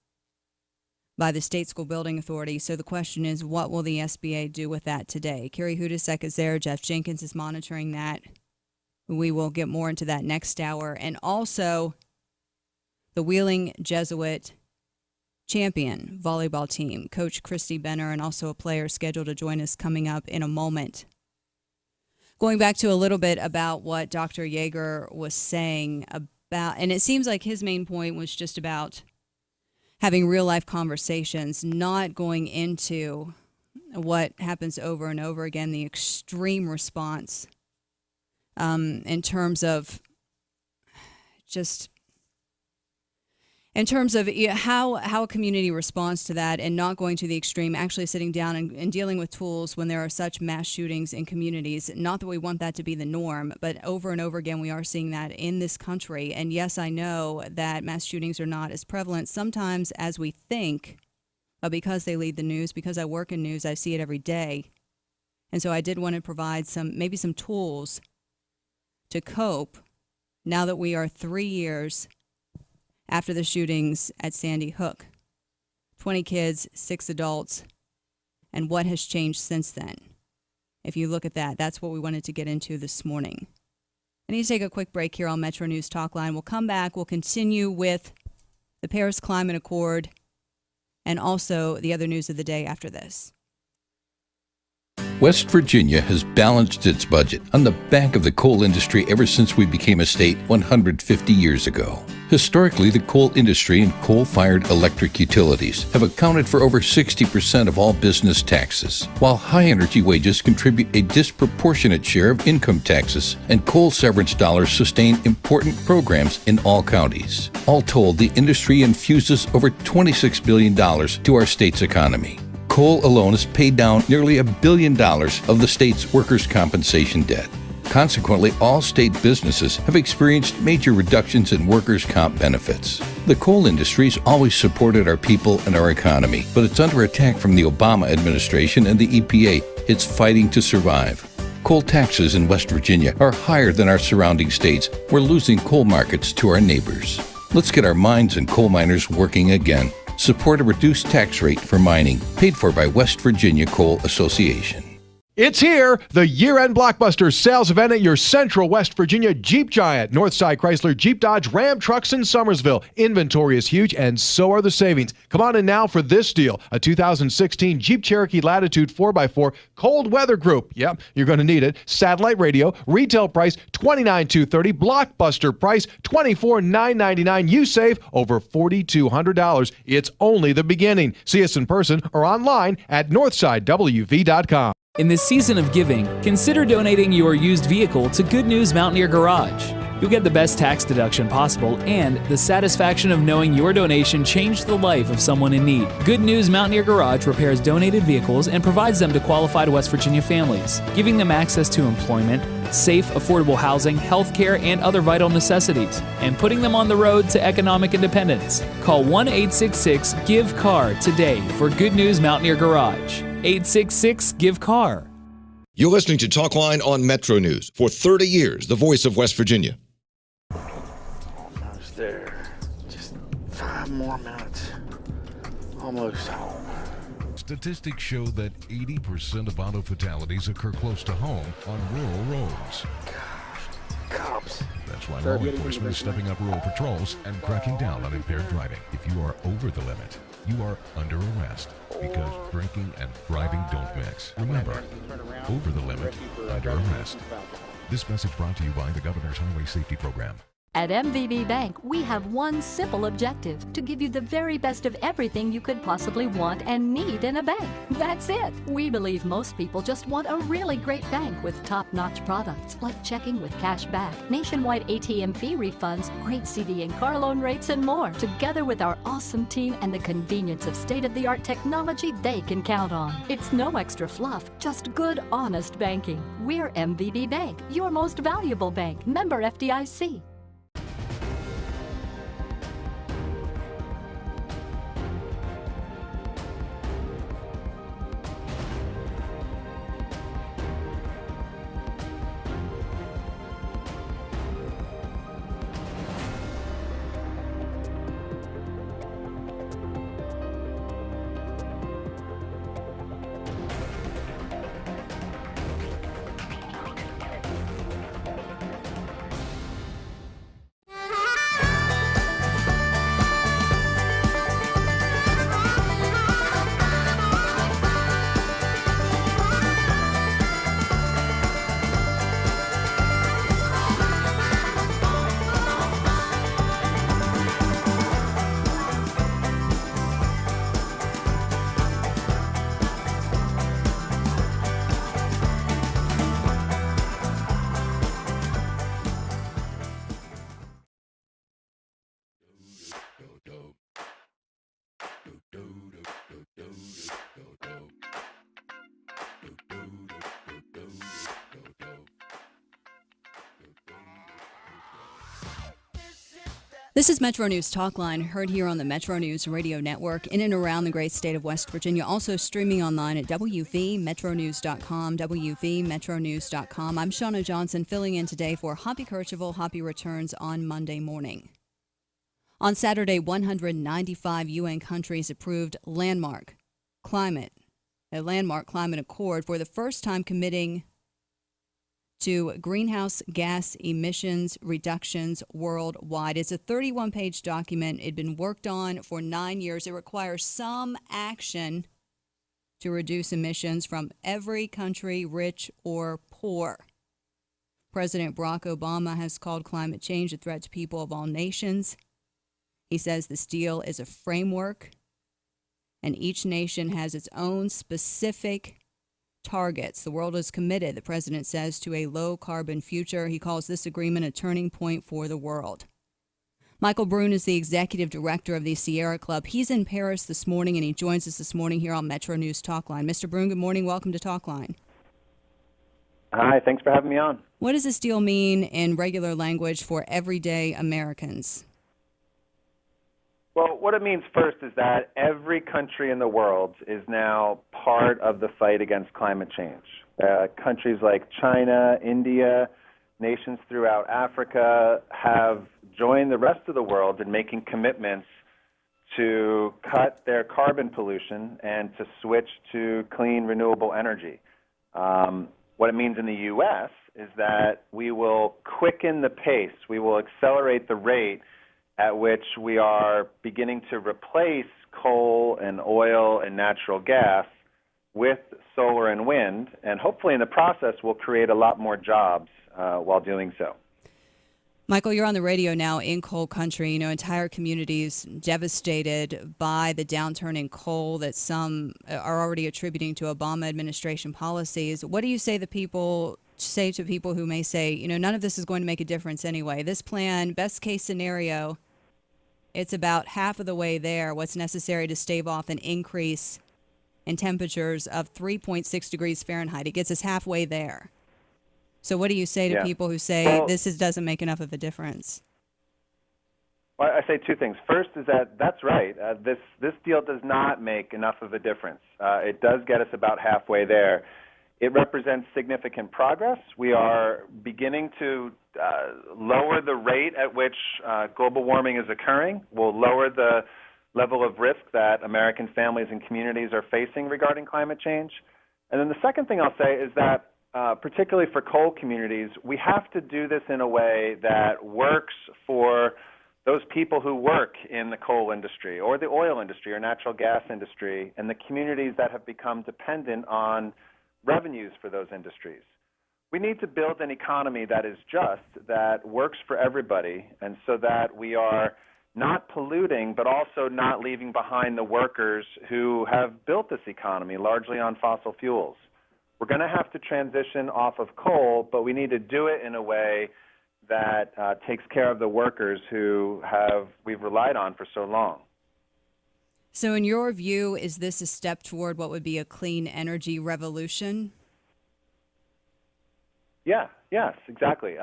by the State School Building Authority. So the question is, what will the SBA do with that today? Carrie Hudasek is there. Jeff Jenkins is monitoring that. We will get more into that next hour. And also, the Wheeling Jesuit champion volleyball team, Coach Christy Benner, and also a player scheduled to join us coming up in a moment. Going back to a little bit about what Dr. Yeager was saying about, and it seems like his main point was just about having real life conversations, not going into what happens over and over again, the extreme response in terms of how a community responds to that, and not going to the extreme, actually sitting down and dealing with tools when there are such mass shootings in communities. Not that we want that to be the norm, but over and over again we are seeing that in this country. And yes, I know that mass shootings are not as prevalent sometimes as we think, but because they lead the news, because I work in news, I see it every day. And so I did want to provide maybe some tools to cope now that we are 3 years after the shootings at Sandy Hook. 20 kids, 6 adults, and what has changed since then. If you look at that, that's what we wanted to get into this morning. I need to take a quick break here on Metro News Talkline. We'll come back. We'll continue with the Paris Climate Accord and also the other news of the day after this. West Virginia has balanced its budget on the back of the coal industry ever since we became a state 150 years ago. Historically, the coal industry and coal-fired electric utilities have accounted for over 60% of all business taxes, while high-energy wages contribute a disproportionate share of income taxes, and coal severance dollars sustain important programs in all counties. All told, the industry infuses over $26 billion to our state's economy. Coal alone has paid down nearly $1 billion of the state's workers' compensation debt. Consequently, all state businesses have experienced major reductions in workers' comp benefits. The coal industry has always supported our people and our economy, but it's under attack from the Obama administration and the EPA. It's fighting to survive. Coal taxes in West Virginia are higher than our surrounding states. We're losing coal markets to our neighbors. Let's get our mines and coal miners working again. Support a reduced tax rate for mining, paid for by West Virginia Coal Association. It's here, the year-end blockbuster sales event at your Central West Virginia Jeep Giant. Northside Chrysler, Jeep, Dodge, Ram trucks in Summersville. Inventory is huge, and so are the savings. Come on in now for this deal. A 2016 Jeep Cherokee Latitude 4x4 cold weather group. Yep, you're going to need it. Satellite radio, retail price $29,230. Blockbuster price $24,999. You save over $4,200. It's only the beginning. See us in person or online at northsidewv.com. In this season of giving, consider donating your used vehicle to Good News Mountaineer Garage. You'll get the best tax deduction possible and the satisfaction of knowing your donation changed the life of someone in need. Good News Mountaineer Garage repairs donated vehicles and provides them to qualified West Virginia families, giving them access to employment, safe, affordable housing, health care, and other vital necessities, and putting them on the road to economic independence. Call 1-866-GIVE-CAR today for Good News Mountaineer Garage. 866-GIVE-CAR. You're listening to Talkline on Metro News. For 30 years, the voice of West Virginia. Almost there. Just 5 more minutes. Almost home. Statistics show that 80% of auto fatalities occur close to home on rural roads. Cops. That's why law enforcement is stepping up rural patrols and cracking down on impaired driving. If you are over the limit, you are under arrest because drinking and driving don't mix. Remember, over the limit, under arrest. This message brought to you by the Governor's Highway Safety Program. At MVB Bank, we have one simple objective: to give you the very best of everything you could possibly want and need in a bank. That's it. We believe most people just want a really great bank with top-notch products like checking with cash back, nationwide ATM fee refunds, great CD and car loan rates, and more. Together with our awesome team and the convenience of state-of-the-art technology they can count on. It's no extra fluff, just good, honest banking. We're MVB Bank, your most valuable bank. Member FDIC. This is Metro News Talkline, heard here on the Metro News Radio Network in and around the great state of West Virginia. Also streaming online at WVMetroNews.com, WVMetroNews.com. I'm Shauna Johnson, filling in today for Hoppy Kercheval. Hoppy returns on Monday morning. On Saturday, 195 UN countries approved a landmark climate accord for the first time, committing to greenhouse gas emissions reductions worldwide. It's a 31-page document. It had been worked on for 9 years. It requires some action to reduce emissions from every country, rich or poor. President Barack Obama has called climate change a threat to people of all nations. He says this deal is a framework, and each nation has its own specific targets. The world is committed, the president says, to a low-carbon future. He calls this agreement a turning point for the world. Michael Brune is the executive director of the Sierra Club. He's in Paris this morning, and he joins us this morning here on Metro News Talkline. Mr. Brune, good morning. Welcome to Talkline. Hi, thanks for having me on. What does this deal mean in regular language for everyday Americans? Well, what it means first is that every country in the world is now part of the fight against climate change. Countries like China, India, nations throughout Africa have joined the rest of the world in making commitments to cut their carbon pollution and to switch to clean, renewable energy. What it means in the U.S. is that we will quicken the pace, we will accelerate the rate at which we are beginning to replace coal and oil and natural gas with solar and wind, and hopefully in the process we'll create a lot more jobs while doing so. Michael, you're on the radio now in coal country. You know, entire communities devastated by the downturn in coal that some are already attributing to Obama administration policies. What do you say to people who may say, you know, none of this is going to make a difference anyway? This plan, best case scenario, it's about half of the way there, what's necessary to stave off an increase in temperatures of 3.6 degrees Fahrenheit. It gets us halfway there. So what do you say to people who say doesn't make enough of a difference? Well, I say two things. First is that that's right. This deal does not make enough of a difference. It does get us about halfway there. It represents significant progress. We are beginning to lower the rate at which global warming is occurring. We'll lower the level of risk that American families and communities are facing regarding climate change. And then the second thing I'll say is that particularly for coal communities, we have to do this in a way that works for those people who work in the coal industry or the oil industry or natural gas industry and the communities that have become dependent on revenues for those industries. We need to build an economy that is just, that works for everybody, and so that we are not polluting but also not leaving behind the workers who have built this economy largely on fossil fuels. We're going to have to transition off of coal, but we need to do it in a way that takes care of the workers who we've relied on for so long. So in your view, is this a step toward what would be a clean energy revolution? Yes, exactly.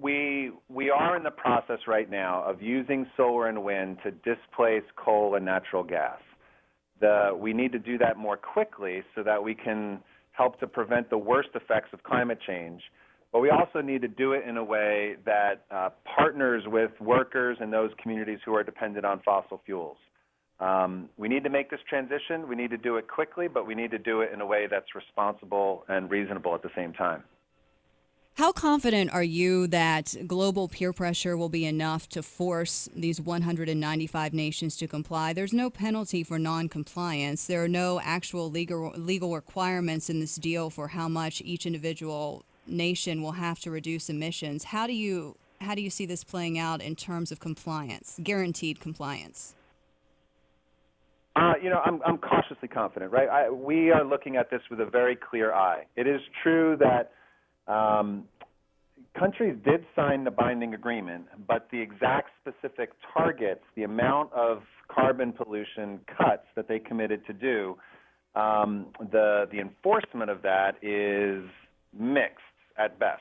We are in the process right now of using solar and wind to displace coal and natural gas. We need to do that more quickly so that we can help to prevent the worst effects of climate change. But we also need to do it in a way that partners with workers and those communities who are dependent on fossil fuels. We need to make this transition. We need to do it quickly, but we need to do it in a way that's responsible and reasonable at the same time. How confident are you that global peer pressure will be enough to force these 195 nations to comply? There's no penalty for non-compliance. There are no actual legal requirements in this deal for how much each individual nation will have to reduce emissions. How do you see this playing out in terms of compliance, guaranteed compliance? I'm cautiously confident, right? We are looking at this with a very clear eye. It is true that countries did sign the binding agreement, but the exact specific targets, the amount of carbon pollution cuts that they committed to do, the enforcement of that is mixed at best.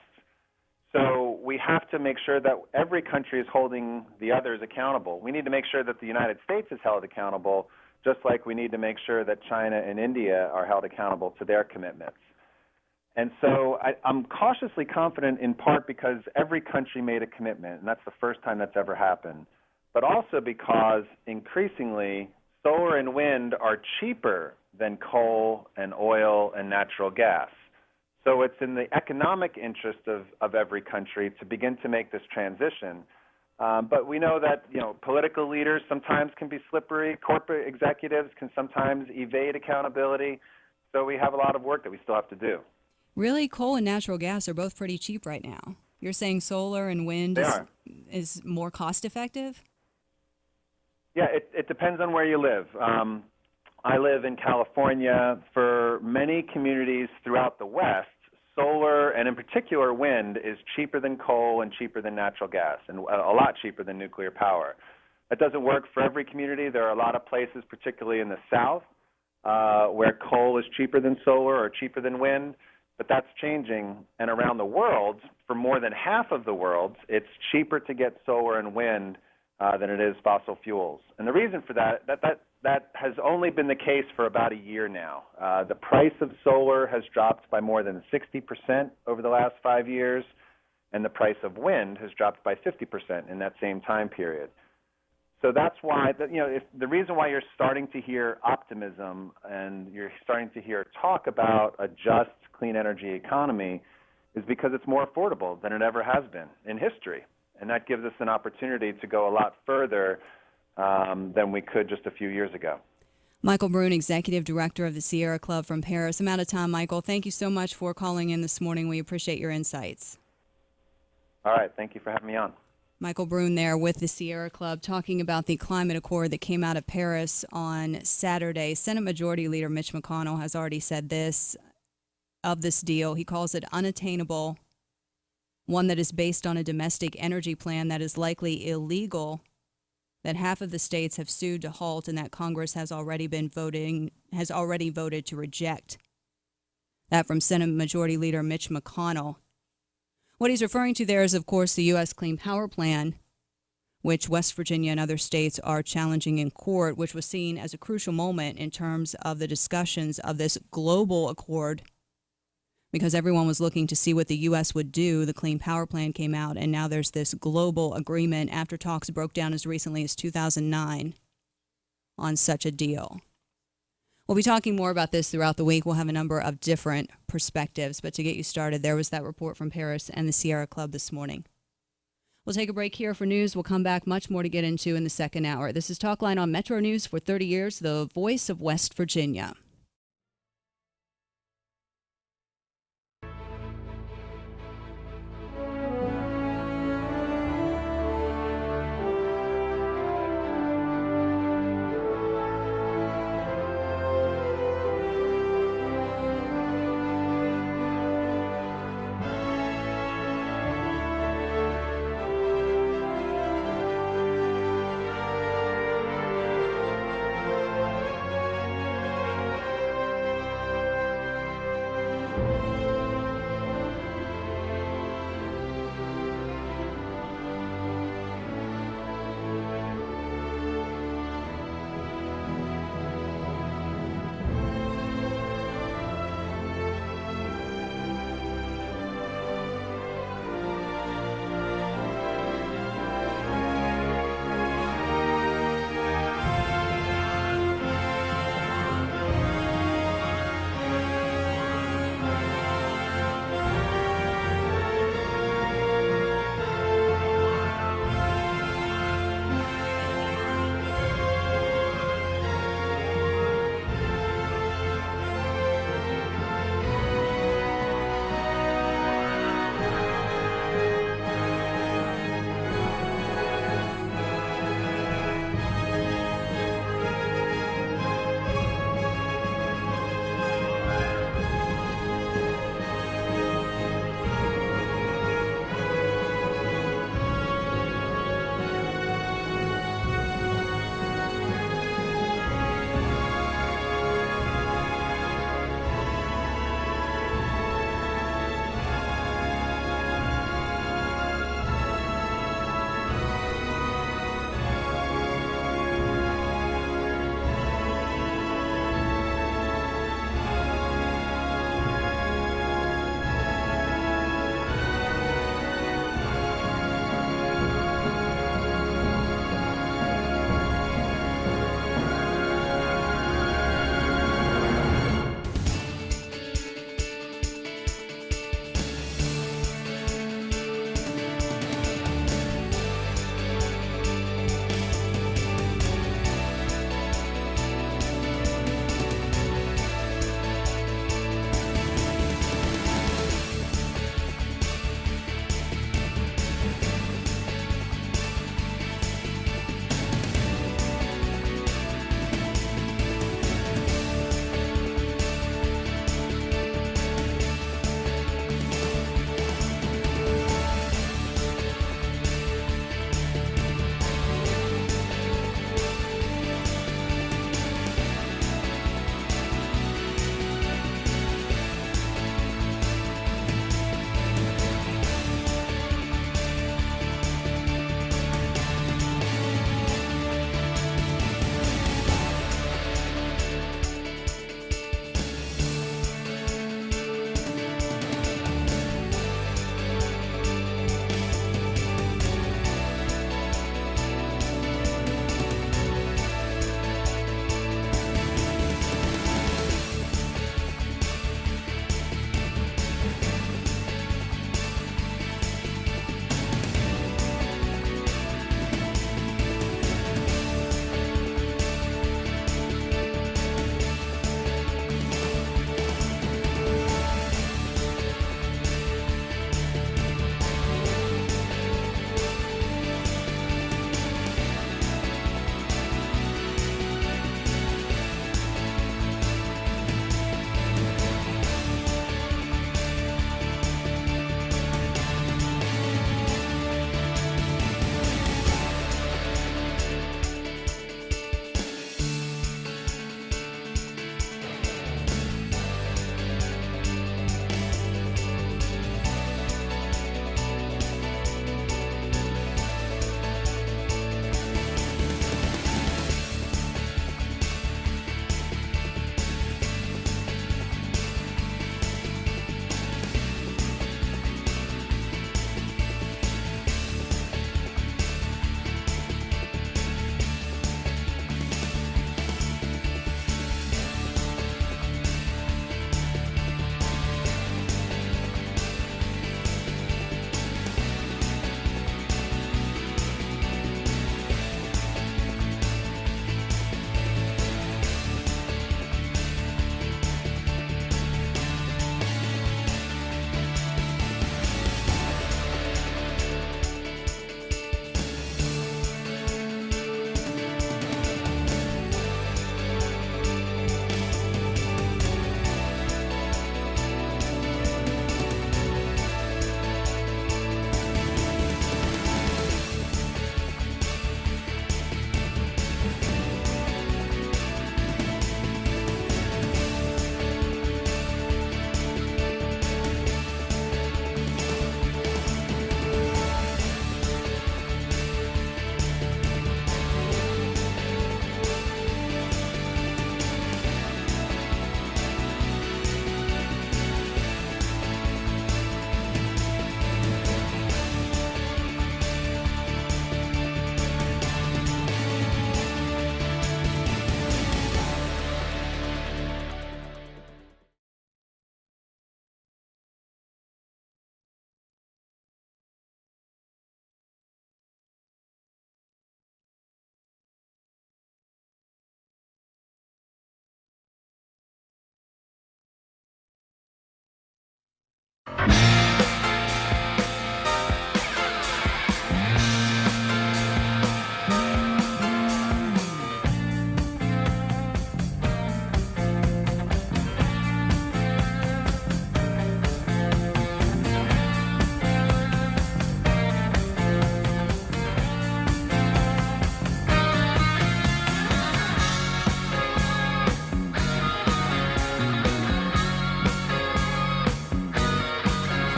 So we have to make sure that every country is holding the others accountable. We need to make sure that the United States is held accountable, just like we need to make sure that China and India are held accountable to their commitments. And so I'm cautiously confident in part because every country made a commitment, and that's the first time that's ever happened, but also because increasingly solar and wind are cheaper than coal and oil and natural gas. So it's in the economic interest of every country to begin to make this transition. But we know that political leaders sometimes can be slippery. Corporate executives can sometimes evade accountability. So we have a lot of work that we still have to do. Really, coal and natural gas are both pretty cheap right now. You're saying solar and wind is more cost effective? Yeah, it depends on where you live. I live in California. For many communities throughout the West, solar and in particular wind is cheaper than coal and cheaper than natural gas and a lot cheaper than nuclear power. That doesn't work for every community. There are a lot of places, particularly in the South, where coal is cheaper than solar or cheaper than wind, but that's changing. And around the world, for more than half of the world, it's cheaper to get solar and wind than it is fossil fuels. And the reason for that has only been the case for about a year now. The price of solar has dropped by more than 60% over the last 5 years, and the price of wind has dropped by 50% in that same time period. So that's why, the reason why you're starting to hear optimism and you're starting to hear talk about a just clean energy economy is because it's more affordable than it ever has been in history. And that gives us an opportunity to go a lot further than we could just a few years ago. Michael Brune, Executive Director of the Sierra Club from Paris. I'm out of time, Michael. Thank you so much for calling in this morning. We appreciate your insights. All right. Thank you for having me on. Michael Brune there with the Sierra Club talking about the climate accord that came out of Paris on Saturday. Senate Majority Leader Mitch McConnell has already said this of this deal. He calls it unattainable, one that is based on a domestic energy plan that is likely illegal, that half of the states have sued to halt, and that Congress has already voted to reject. That from Senate Majority Leader Mitch McConnell. What he's referring to there is, of course, the U.S. Clean Power Plan, which West Virginia and other states are challenging in court, which was seen as a crucial moment in terms of the discussions of this global accord, because everyone was looking to see what the U.S. would do. The Clean Power Plan came out, and now there's this global agreement after talks broke down as recently as 2009 on such a deal. We'll be talking more about this throughout the week. We'll have a number of different perspectives, but to get you started, there was that report from Paris and the Sierra Club this morning. We'll take a break here for news. We'll come back, much more to get into in the second hour. This is Talkline on Metro News for 30 years, the voice of West Virginia.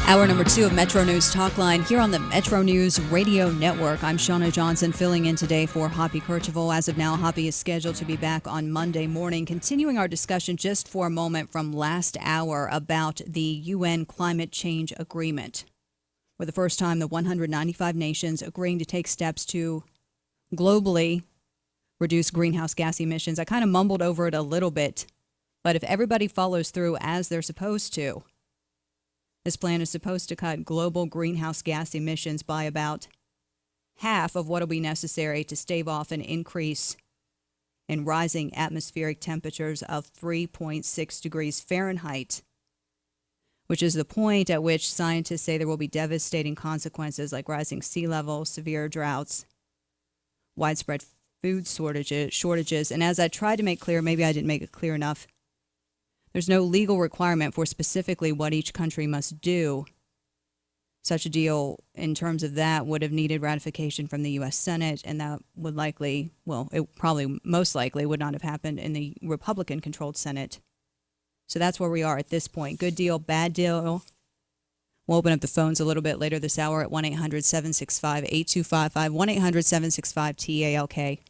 Hour number 2 of Metro News Talkline here on the Metro News Radio Network. I'm Shauna Johnson filling in today for Hoppy Kercheval. As of now, Hoppy is scheduled to be back on Monday morning. Continuing our discussion just for a moment from last hour about the UN Climate Change Agreement. For the first time, the 195 nations agreeing to take steps to globally reduce greenhouse gas emissions. I kind of mumbled over it a little bit, but if everybody follows through as they're supposed to, this plan is supposed to cut global greenhouse gas emissions by about half of what will be necessary to stave off an increase in rising atmospheric temperatures of 3.6 degrees Fahrenheit, which is the point at which scientists say there will be devastating consequences like rising sea levels, severe droughts, widespread food shortages. And as I tried to make clear, maybe I didn't make it clear enough, there's no legal requirement for specifically what each country must do. Such a deal, in terms of that, would have needed ratification from the U.S. Senate, and that would likely, well, it probably most likely would not have happened in the Republican-controlled Senate. So that's where we are at this point. Good deal, bad deal. We'll open up the phones a little bit later this hour at 1-800-765-8255, 1-800-765-TALK.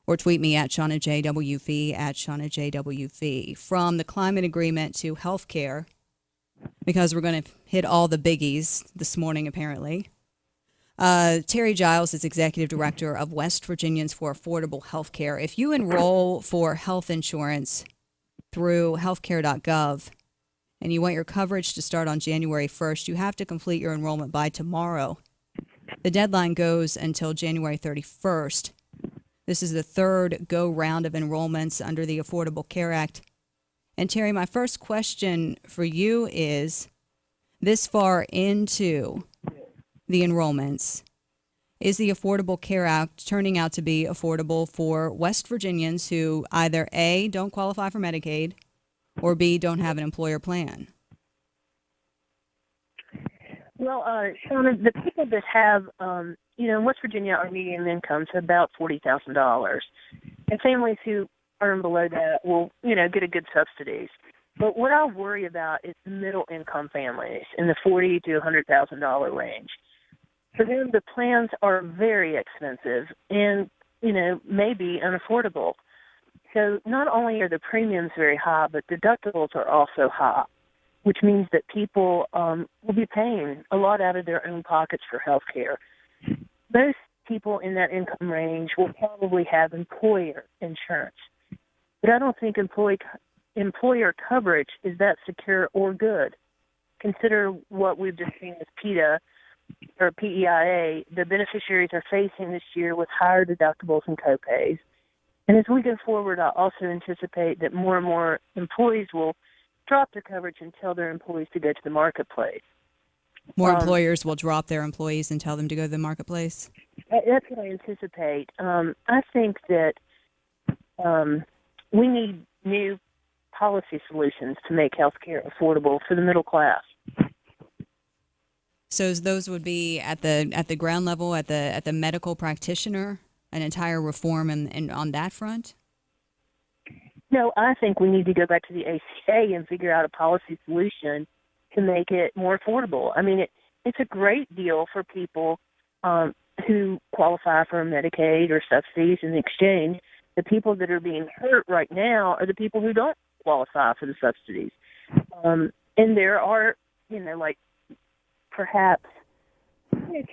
Or tweet me at ShaunaJWV, at ShaunaJWV. From the climate agreement to health care, because we're going to hit all the biggies this morning, apparently. Terry Giles is Executive Director of West Virginians for Affordable Health Care. If you enroll for health insurance through healthcare.gov and you want your coverage to start on January 1st, you have to complete your enrollment by tomorrow. The deadline goes until January 31st. This is the third go-round of enrollments under the Affordable Care Act. And Terry, my first question for you is, this far into the enrollments, is the Affordable Care Act turning out to be affordable for West Virginians who either A, don't qualify for Medicaid, or B, don't have an employer plan? Well, Shauna, the people that have, in West Virginia, our median incomes are about $40,000. And families who earn below that will, get a good subsidies. But what I worry about is the middle-income families in the $40,000 to $100,000 range. For them, the plans are very expensive and, maybe unaffordable. So not only are the premiums very high, but deductibles are also high, which means that people will be paying a lot out of their own pockets for health care. Most people in that income range will probably have employer insurance, but I don't think employer coverage is that secure or good. Consider what we've just seen with PETA or PEIA. The beneficiaries are facing this year with higher deductibles and copays. And as we go forward, I also anticipate that more and more employees will drop their coverage and tell their employees to go to the marketplace. More employers will drop their employees and tell them to go to the marketplace? That's what I anticipate. I think that we need new policy solutions to make health care affordable for the middle class. So those would be at the ground level, at the medical practitioner, an entire reform and on that front? No, I think we need to go back to the ACA and figure out a policy solution to make it more affordable. I mean, it's a great deal for people who qualify for Medicaid or subsidies in exchange. The people that are being hurt right now are the people who don't qualify for the subsidies. And there are, perhaps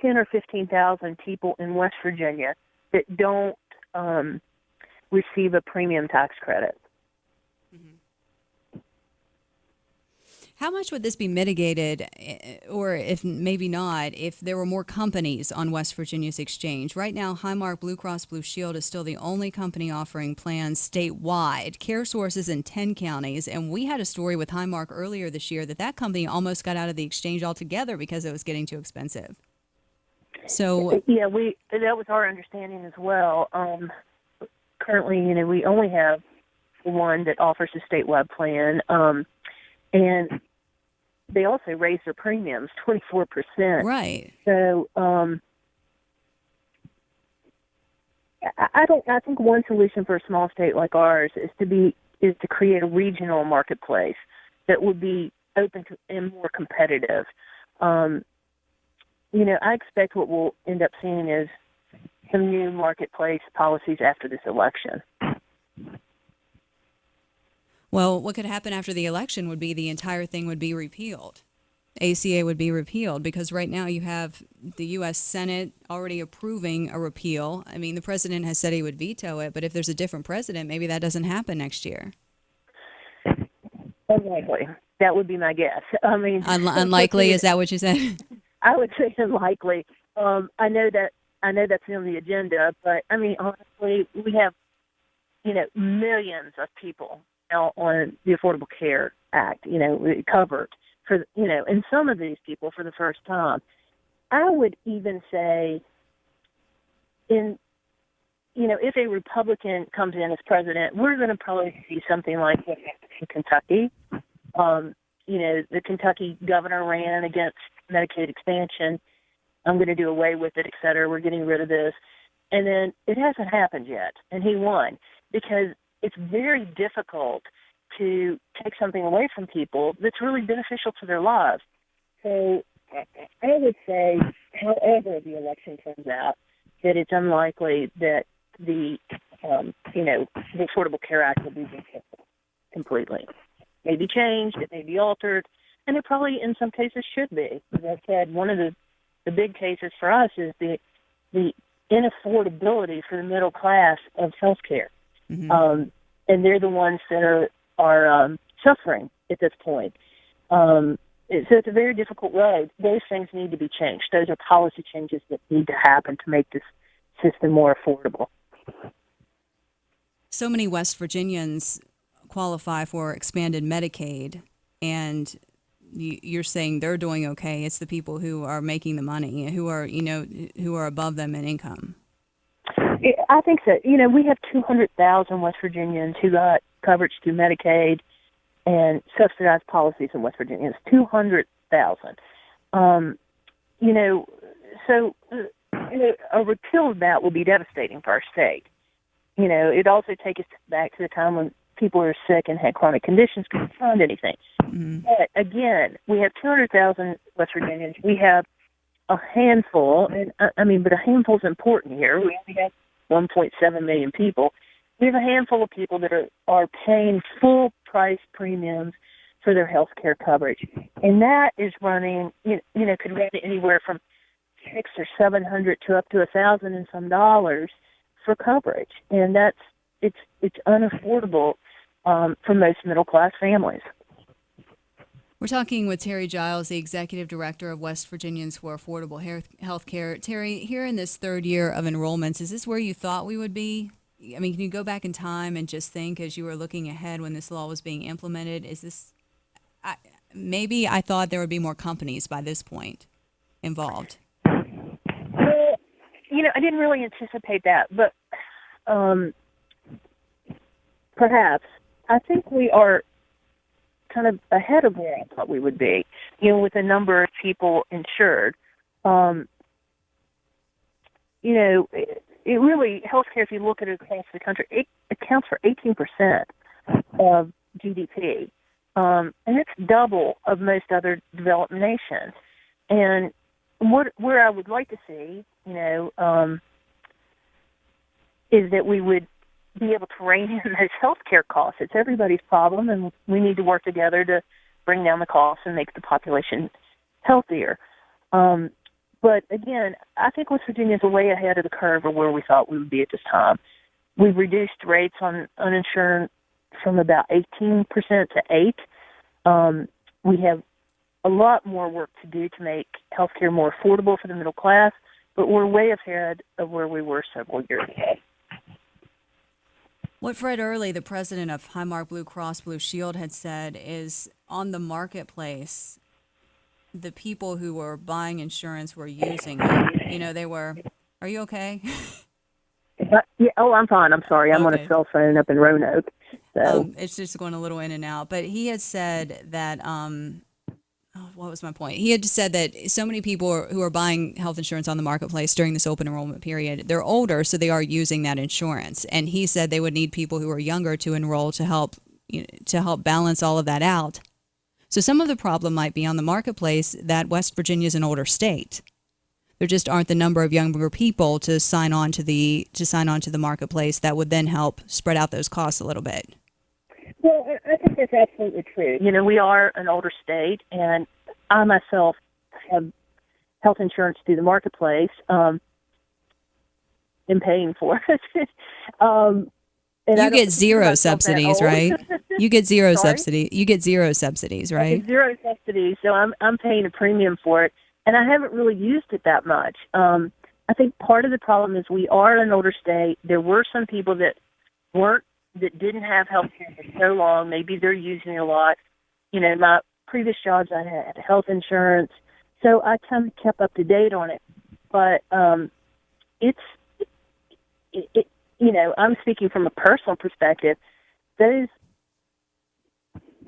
10 or 15,000 people in West Virginia that don't receive a premium tax credit. How much would this be mitigated, or if maybe not, if there were more companies on West Virginia's exchange? Right now, Highmark Blue Cross Blue Shield is still the only company offering plans statewide, care sources in 10 counties. And we had a story with Highmark earlier this year that company almost got out of the exchange altogether because it was getting too expensive. So yeah, that was our understanding as well. Currently, we only have one that offers a statewide plan, and they also raised their premiums 24%. Right. So I think one solution for a small state like ours is to create a regional marketplace that would be open and more competitive. I expect what we'll end up seeing is some new marketplace policies after this election. Well, what could happen after the election would be the entire thing would be repealed. ACA would be repealed because right now you have the U.S. Senate already approving a repeal. I mean, the president has said he would veto it, but if there's a different president, maybe that doesn't happen next year. Unlikely. That would be my guess. I mean, unlikely, is that what you said? I would say unlikely. I know that's on the agenda, but I mean, honestly, we have, millions of people now on the Affordable Care Act, covered for, and some of these people for the first time. I would even say if a Republican comes in as president, we're going to probably see something like what happened in Kentucky. The Kentucky governor ran against Medicaid expansion. I'm going to do away with it, et cetera. We're getting rid of this. And then it hasn't happened yet, and he won because it's very difficult to take something away from people that's really beneficial to their lives. So I would say, however the election turns out, that it's unlikely that the Affordable Care Act will be repealed completely. Maybe changed, it may be altered, and it probably in some cases should be. As I said, one of the big cases for us is the inaffordability for the middle class of health care. Mm-hmm. And they're the ones that are suffering at this point. So it's a very difficult road. Those things need to be changed. Those are policy changes that need to happen to make this system more affordable. So many West Virginians qualify for expanded Medicaid, and you're saying they're doing okay. It's the people who are making the money, who are above them in income. I think so. We have 200,000 West Virginians who got coverage through Medicaid and subsidized policies in West Virginia. It's 200,000. So a repeal of that will be devastating for our state. It also takes us back to the time when people were sick and had chronic conditions, couldn't find anything. Mm-hmm. But again, we have 200,000 West Virginians. We have a handful, but a handful is important here. We only have 1.7 million people. We have a handful of people that are paying full price premiums for their health care coverage. And that is running, could run anywhere from $600 or $700 to up to $1,000 and some dollars for coverage. And it's unaffordable for most middle class families. We're talking with Terry Giles, the Executive Director of West Virginians for Affordable Health Care. Terry, here in this third year of enrollments, is this where you thought we would be? I mean, can you go back in time and just think as you were looking ahead when this law was being implemented, is this, maybe I thought there would be more companies by this point involved. Well, I didn't really anticipate that, but perhaps. I think we are kind of ahead of where I thought we would be, with the number of people insured. It really, healthcare, if you look at it across the country, it accounts for 18% of GDP. And it's double of most other developed nations. And where I would like to see, is that we would be able to rein in those healthcare costs. It's everybody's problem, and we need to work together to bring down the costs and make the population healthier. But again, I think West Virginia is way ahead of the curve of where we thought we would be at this time. We've reduced rates on uninsured from about 18% to 8%. We have a lot more work to do to make healthcare more affordable for the middle class, but we're way ahead of where we were several years ago. What Fred Early, the president of Highmark Blue Cross Blue Shield, had said is on the marketplace, the people who were buying insurance were using it. They were, are you okay? Yeah, I'm fine. I'm sorry. I'm on a cell phone up in Roanoke. So. It's just going a little in and out. But he had said that, what was my point? He had said that so many people who are buying health insurance on the marketplace during this open enrollment period, they're older, so they are using that insurance. And he said they would need people who are younger to enroll to help balance all of that out. So some of the problem might be on the marketplace that West Virginia is an older state. There just aren't the number of younger people to sign on to the marketplace that would then help spread out those costs a little bit. Well, I think that's absolutely true. You know, we are an older state, and I myself have health insurance through the marketplace, and paying for it. You get zero subsidies, right? You get zero Sorry? subsidy. You get zero subsidies, I right? get zero subsidies, so I'm paying a premium for it, and I haven't really used it that much. I think part of the problem is we are an older state. There were some people that didn't have health care for so long. Maybe they're using it a lot. You know, my previous jobs, I had health insurance, so I kind of kept up to date on it. But you know, I'm speaking from a personal perspective. Those,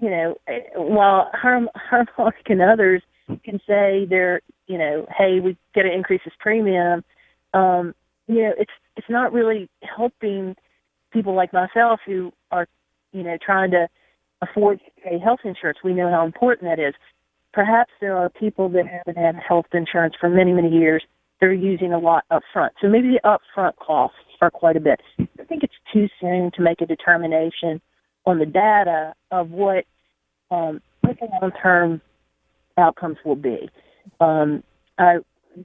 you know, while Harmonic and others can say they're, you know, hey, we got to increase this premium, you know, it's not really helping people like myself who are, you know, trying to afford to pay health insurance. We know how important that is. Perhaps there are people that haven't had health insurance for many, many years. They're using a lot up front. So maybe the upfront costs are quite a bit. I think it's too soon to make a determination on the data of what the long-term outcomes will be. I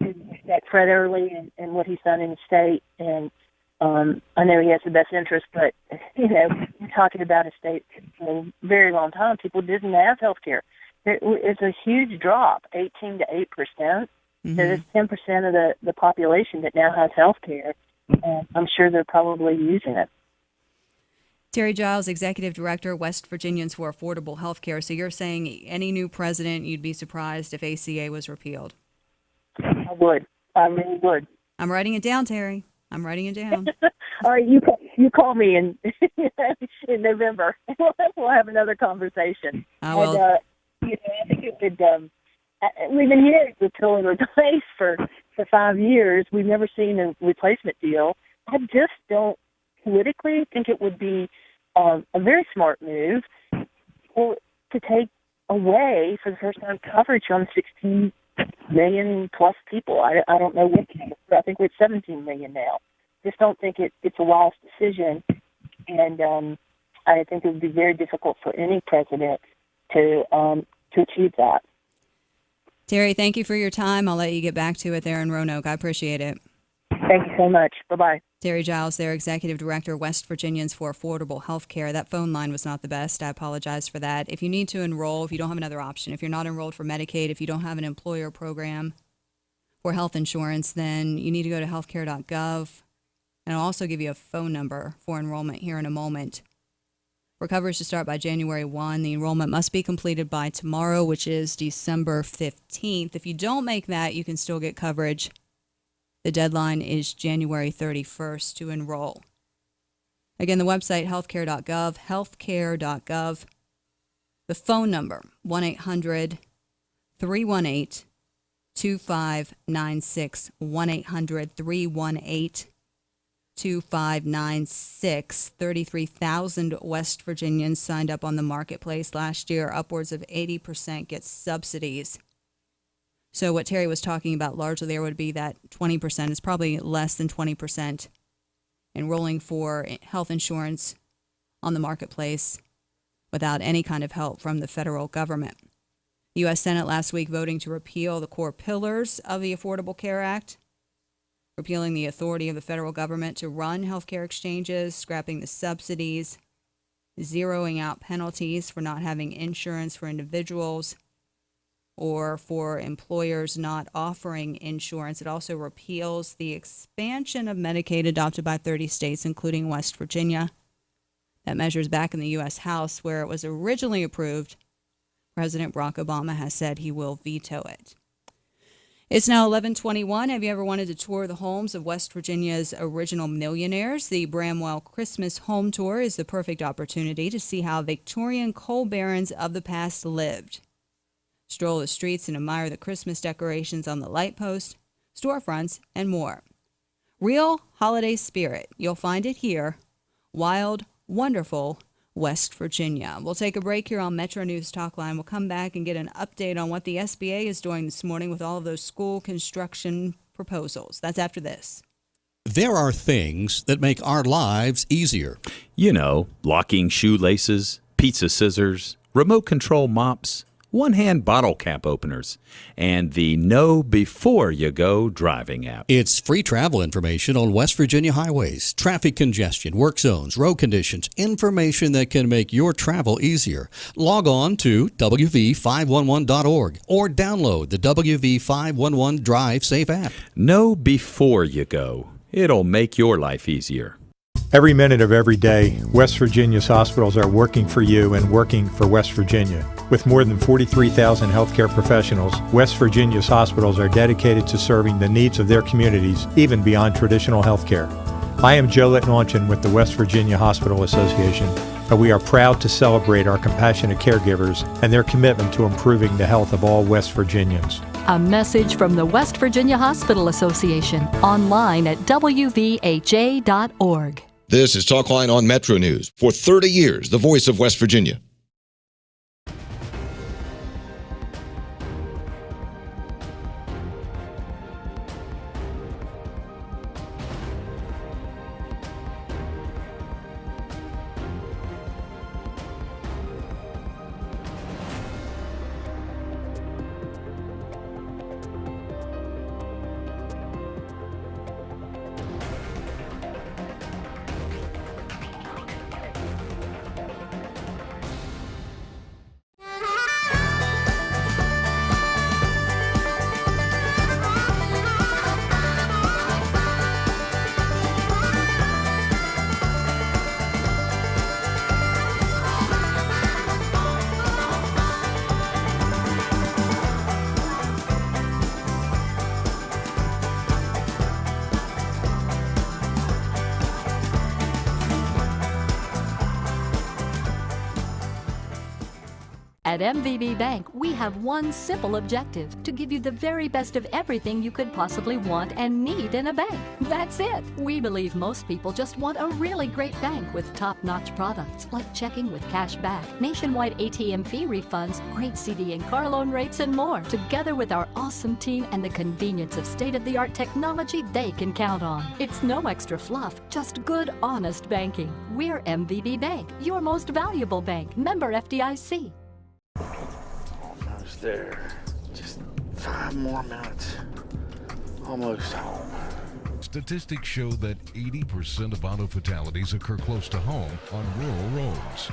respect Fred Early and what he's done in the state, and I know he has the best interest, but, you know, we're talking about a state for a very long time. People didn't have health care. It's a huge drop, 18 to 8%. So there's 10% of the population that now has health care. I'm sure they're probably using it. Terry Giles, Executive Director, West Virginians for Affordable Health Care. So you're saying any new president, you'd be surprised if ACA was repealed? I would. I really would. I'm writing it down, Terry. I'm writing it down. All right, you call me in November. We'll have another conversation. I will. And, you know, I think it would. We've been hearing repeal and replace for 5 years. We've never seen a replacement deal. I just don't politically think it would be a very smart move to take away for the first time coverage on 16 million plus people. I don't know what number. I think we're at 17 million now. Just don't think it's a wise decision, and I think it would be very difficult for any president to achieve that. Terry, thank you for your time. I'll let you get back to it there in Roanoke. I appreciate it. Thank you so much. Bye-bye. Terry Giles, their Executive Director, West Virginians for Affordable Health Care. That phone line was not the best. I apologize for that. If you need to enroll, if you don't have another option, if you're not enrolled for Medicaid, if you don't have an employer program for health insurance, then you need to go to healthcare.gov. And I'll also give you a phone number for enrollment here in a moment. For coverage to start by January 1, the enrollment must be completed by tomorrow, which is December 15th. If you don't make that, you can still get coverage. The deadline is January 31st to enroll. Again, the website, healthcare.gov, healthcare.gov. The phone number, 1-800-318-2596, 1-800-318-2596. 33,000 West Virginians signed up on the marketplace last year. Upwards of 80% get subsidies. So what Terry was talking about largely there would be that 20%, is probably less than 20%, enrolling for health insurance on the marketplace without any kind of help from the federal government. The U.S. Senate last week voting to repeal the core pillars of the Affordable Care Act, repealing the authority of the federal government to run healthcare exchanges, scrapping the subsidies, zeroing out penalties for not having insurance for individuals or for employers not offering insurance. It also repeals the expansion of Medicaid adopted by 30 states, including West Virginia. That measure's back in the U.S. House, where it was originally approved. President Barack Obama has said he will veto it. It's now 11:21. Have you ever wanted to tour the homes of West Virginia's original millionaires? The Bramwell Christmas Home Tour is the perfect opportunity to see how Victorian coal barons of the past lived. Stroll the streets and admire the Christmas decorations on the light post, storefronts, and more. Real holiday spirit. You'll find it here. Wild, wonderful, West Virginia. We'll take a break here on Metro News Talkline. We'll come back and get an update on what the SBA is doing this morning with all of those school construction proposals. That's after this. There are things that make our lives easier. You know, locking shoelaces, pizza scissors, remote control mops, one-hand bottle cap openers, and the Know Before You Go driving app. It's free travel information on West Virginia highways, traffic congestion, work zones, road conditions, information that can make your travel easier. Log on to WV511.org or download the WV511 Drive Safe app. Know Before You Go. It'll make your life easier. Every minute of every day, West Virginia's hospitals are working for you and working for West Virginia. With more than 43,000 healthcare professionals, West Virginia's hospitals are dedicated to serving the needs of their communities, even beyond traditional healthcare. I am Joe Litton with the West Virginia Hospital Association, and we are proud to celebrate our compassionate caregivers and their commitment to improving the health of all West Virginians. A message from the West Virginia Hospital Association, online at wvha.org. This is Talkline on Metro News. For 30 years, the voice of West Virginia. At MVB Bank, we have one simple objective: to give you the very best of everything you could possibly want and need in a bank. That's it. We believe most people just want a really great bank with top-notch products like checking with cash back, nationwide ATM fee refunds, great CD and car loan rates, and more. Together with our awesome team and the convenience of state-of-the-art technology they can count on. It's no extra fluff, just good, honest banking. We're MVB Bank, your most valuable bank. Member FDIC. Almost there. Just 5 more minutes. Almost home. Statistics show that 80% of auto fatalities occur close to home on rural roads.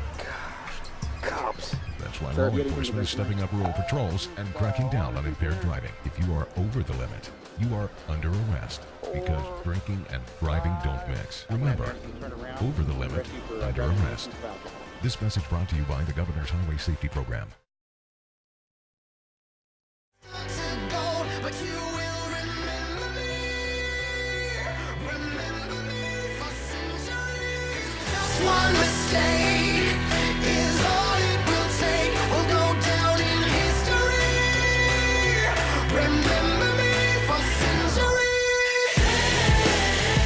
Cops. That's why law enforcement is stepping up rural patrols and cracking down on impaired driving. If you are over the limit, you are under arrest because drinking and driving don't mix. Remember, over the limit, under arrest. This message brought to you by the Governor's Highway Safety Program. One mistake is all it will take. We'll go down in history. Remember me for centuries.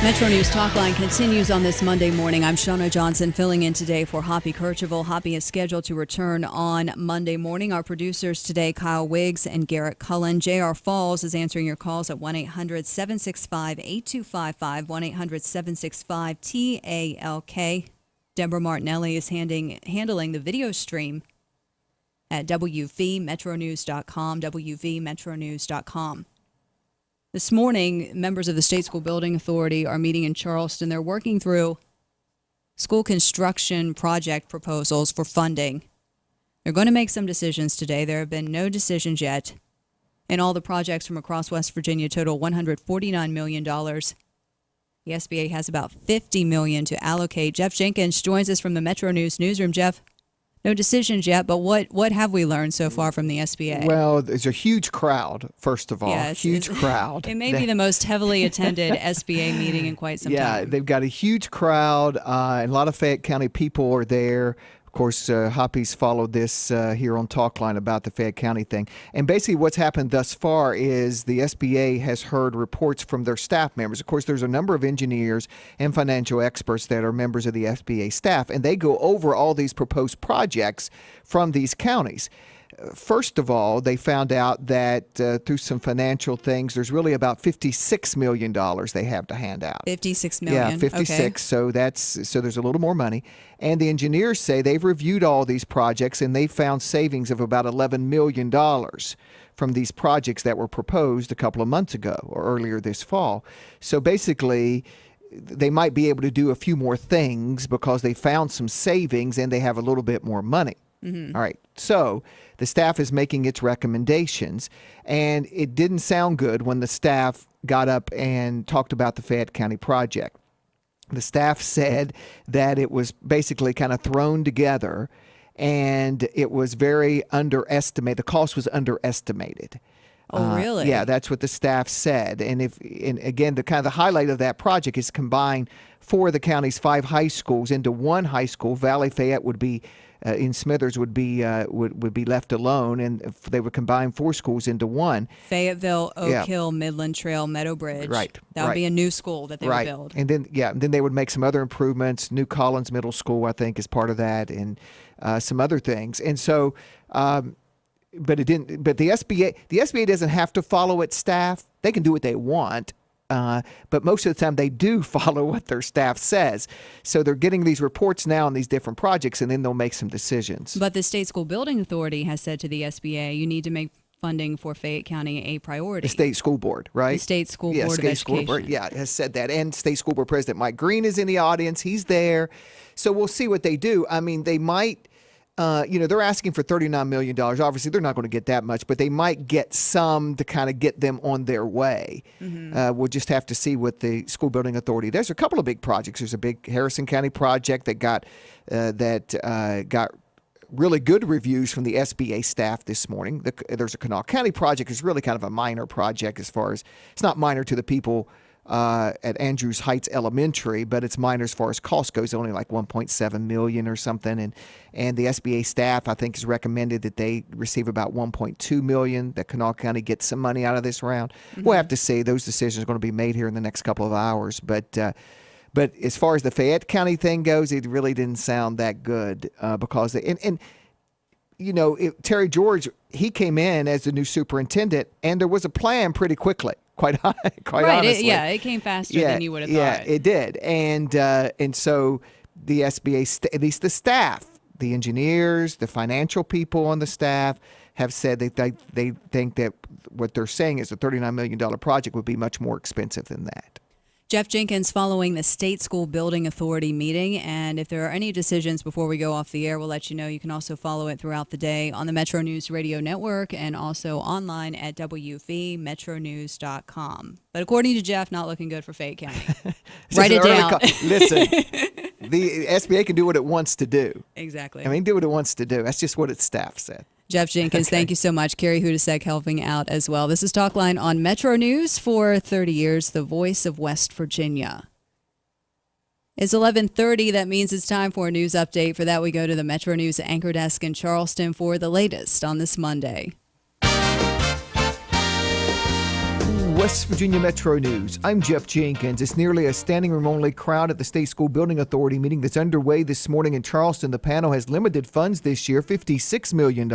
Metro News Talkline continues on this Monday morning. I'm Shauna Johnson filling in today for Hoppy Kercheval. Hoppy is scheduled to return on Monday morning. Our producers today, Kyle Wiggs and Garrett Cullen. J.R. Falls is answering your calls at 1-800-765-8255, 1-800-765-TALK. Deborah Martinelli is handling the video stream at WVMetroNews.com, WVMetroNews.com. This morning, members of the State School Building Authority are meeting in Charleston. They're working through school construction project proposals for funding. They're going to make some decisions today. There have been no decisions yet. And all the projects from across West Virginia total $149 million. The SBA has about $50 million to allocate. Jeff Jenkins joins us from the Metro News newsroom. Jeff, no decisions yet, but what have we learned so far from the SBA? Well, there's a huge crowd, first of all. Yeah, huge crowd. It may be the most heavily attended SBA meeting in quite some time. Yeah, they've got a huge crowd, and a lot of Fayette County people are there. Of course, Hoppy's followed this here on Talkline about the Fayette County thing. And basically what's happened thus far is the SBA has heard reports from their staff members. Of course, there's a number of engineers and financial experts that are members of the SBA staff, and they go over all these proposed projects from these counties. First of all, they found out that through some financial things, there's really about $56 million they have to hand out. $56 million. Yeah, 56. Okay. So there's a little more money. And the engineers say they've reviewed all these projects and they found savings of about $11 million from these projects that were proposed a couple of months ago or earlier this fall. So basically, they might be able to do a few more things because they found some savings and they have a little bit more money. Mm-hmm. All right. So the staff is making its recommendations, and it didn't sound good when the staff got up and talked about the Fayette County project. The staff said that it was basically kind of thrown together, and it was very underestimated. The cost was underestimated. Oh, really? Yeah, that's what the staff said. And again, the highlight of that project is combine 4 of the county's 5 high schools into one high school. Valley Fayette would be in Smithers would be left alone, and they would combine 4 schools into one. Fayetteville, Oak Hill, Midland Trail, Meadow Bridge. Right. That would be a new school that they would build. And then they would make some other improvements. New Collins Middle School, I think, is part of that, and some other things. And so, but it didn't. But the SBA doesn't have to follow its staff. They can do what they want. But most of the time they do follow what their staff says. So they're getting these reports now on these different projects, and then they'll make some decisions. But the State School Building Authority has said to the SBA, you need to make funding for Fayette County a priority. The State School Board, right? The State School Board of State Education. School Board, has said that. And State School Board President Mike Green is in the audience. He's there. So we'll see what they do. I mean, they might... they're asking for $39 million. Obviously, they're not going to get that much, but they might get some to kind of get them on their way. Mm-hmm. We'll just have to see what the School Building Authority. There's a couple of big projects. There's a big Harrison County project that got really good reviews from the SBA staff this morning. There's a Kanawha County project. It's really kind of a minor project as far as it's not minor to the people at Andrews Heights Elementary, but it's minor as far as cost goes, only like $1.7 million or something. And the SBA staff, I think, has recommended that they receive about $1.2 million, that Kanawha County gets some money out of this round. Mm-hmm. We'll have to see. Those decisions are going to be made here in the next couple of hours. But as far as the Fayette County thing goes, it really didn't sound that good because Terry George, he came in as the new superintendent, and there was a plan pretty quickly. Quite honestly. It came faster than you would have thought. Yeah, it did. And so the SBA, at least the staff, the engineers, the financial people on the staff have said that they think that what they're saying is a $39 million project would be much more expensive than that. Jeff Jenkins following the State School Building Authority meeting. And if there are any decisions before we go off the air, we'll let you know. You can also follow it throughout the day on the Metro News Radio Network and also online at WVMetroNews.com. But according to Jeff, not looking good for Fayette County. Write it down. Listen, the SBA can do what it wants to do. Exactly. I mean, do what it wants to do. That's just what its staff said. Jeff Jenkins, Thank you so much. Carrie Hudasek helping out as well. This is Talkline on Metro News for 30 years, the voice of West Virginia. It's 11:30. That means it's time for a news update. For that, we go to the Metro News anchor desk in Charleston for the latest on this Monday. West Virginia Metro News. I'm Jeff Jenkins. It's nearly a standing room only crowd at the State School Building Authority meeting that's underway this morning in Charleston. The panel has limited funds this year, $56 million,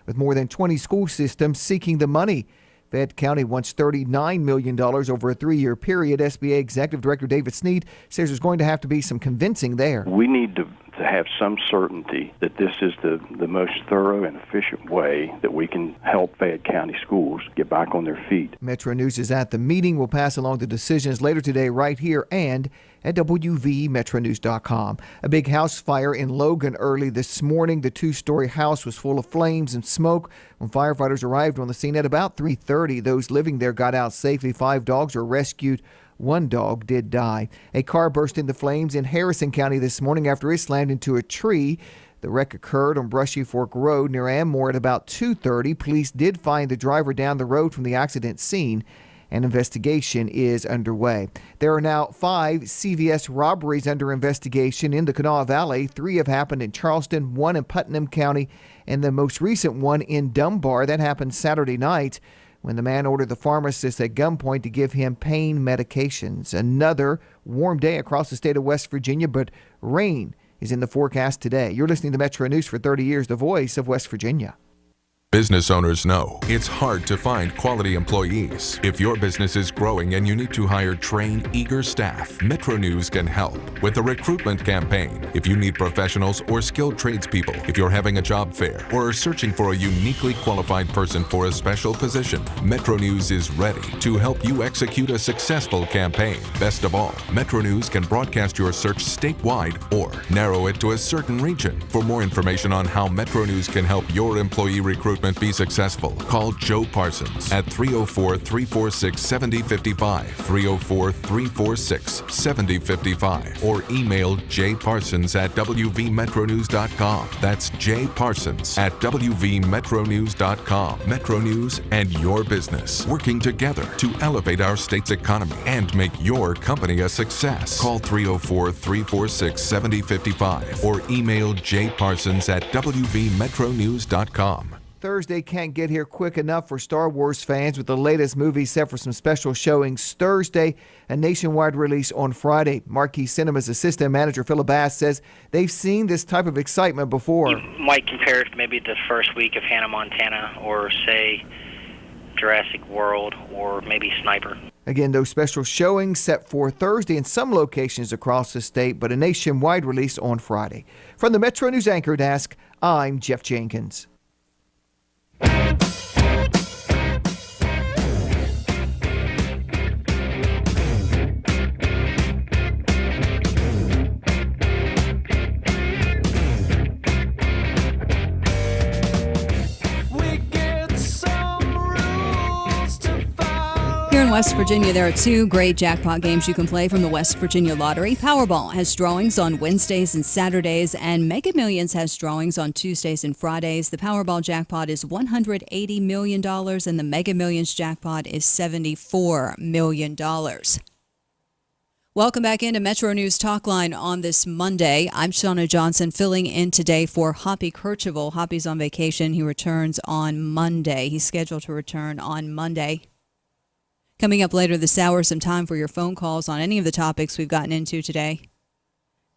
with more than 20 school systems seeking the money. Fayette County wants $39 million over a 3-year period. SBA Executive Director David Sneed says there's going to have to be some convincing there. We need to have some certainty that this is the most thorough and efficient way that we can help Fayette County schools get back on their feet. Metro News is at the meeting. We'll pass along the decisions later today right here and at WVMetroNews.com. A big house fire in Logan early this morning. The 2-story house was full of flames and smoke. When firefighters arrived on the scene at about 3:30, those living there got out safely. 5 dogs were rescued. 1 dog did die. A car burst into flames in Harrison County this morning after it slammed into a tree. The wreck occurred on Brushy Fork Road near Ammore at about 2:30. Police did find the driver down the road from the accident scene An investigation is underway. There are now 5 CVS robberies under investigation in the Kanawha Valley. 3 have happened in Charleston, 1 in Putnam County, and the most recent one in Dunbar. That happened Saturday night when the man ordered the pharmacist at gunpoint to give him pain medications. Another warm day across the state of West Virginia, but rain is in the forecast today. You're listening to Metro News for 30 years, the voice of West Virginia. Business owners know it's hard to find quality employees. If your business is growing and you need to hire trained, eager staff, MetroNews can help with a recruitment campaign. If you need professionals or skilled tradespeople, if you're having a job fair or are searching for a uniquely qualified person for a special position, MetroNews is ready to help you execute a successful campaign. Best of all, MetroNews can broadcast your search statewide or narrow it to a certain region. For more information on how MetroNews can help your employee recruitment be successful, call Joe Parsons at 304-346-7055, 304-346-7055, or email jparsons at wvmetronews.com. That's jparsons at wvmetronews.com. Metro News and your business working together to elevate our state's economy and make your company a success. Call 304-346-7055 or email jparsons at wvmetronews.com. Thursday can't get here quick enough for Star Wars fans, with the latest movie set for some special showings Thursday, a nationwide release on Friday. Marquee Cinema's assistant manager Philip Bass says they've seen this type of excitement before. You might compare it to maybe the first week of Hannah Montana, or say Jurassic World, or maybe Sniper. Again, those special showings set for Thursday in some locations across the state, but a nationwide release on Friday. From the Metro News Anchor Desk, I'm Jeff Jenkins. Here in West Virginia, there are 2 great jackpot games you can play from the West Virginia Lottery. Powerball has drawings on Wednesdays and Saturdays, and Mega Millions has drawings on Tuesdays and Fridays. The Powerball jackpot is $180 million, and the Mega Millions jackpot is $74 million. Welcome back into Metro News Talkline on this Monday. I'm Shauna Johnson, filling in today for Hoppy Kercheval. Hoppy's on vacation. He returns on Monday. He's scheduled to return on Monday. Coming up later this hour, some time for your phone calls on any of the topics we've gotten into today.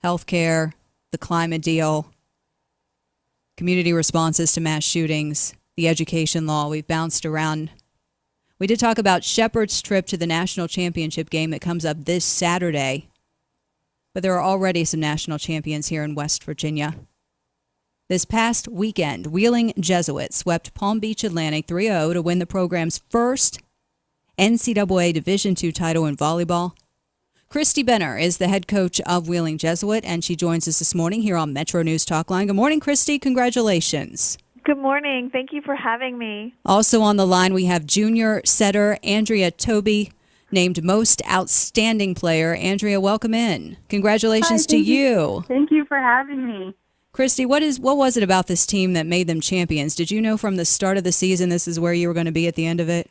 Healthcare, the climate deal, community responses to mass shootings, the education law. We've bounced around. We did talk about Shepherd's trip to the national championship game that comes up this Saturday. But there are already some national champions here in West Virginia. This past weekend, Wheeling Jesuits swept Palm Beach Atlantic 3-0 to win the program's first NCAA Division II title in volleyball. Christy Benner is the head coach of Wheeling Jesuit, and she joins us this morning here on Metro News Talkline. Good morning, Christy. Congratulations. Good morning. Thank you for having me. Also on the line, we have junior setter Andrea Toby, named Most Outstanding Player. Andrea, welcome in. Congratulations to you. Thank you for having me. Christy, what was it about this team that made them champions? Did you know from the start of the season this is where you were going to be at the end of it?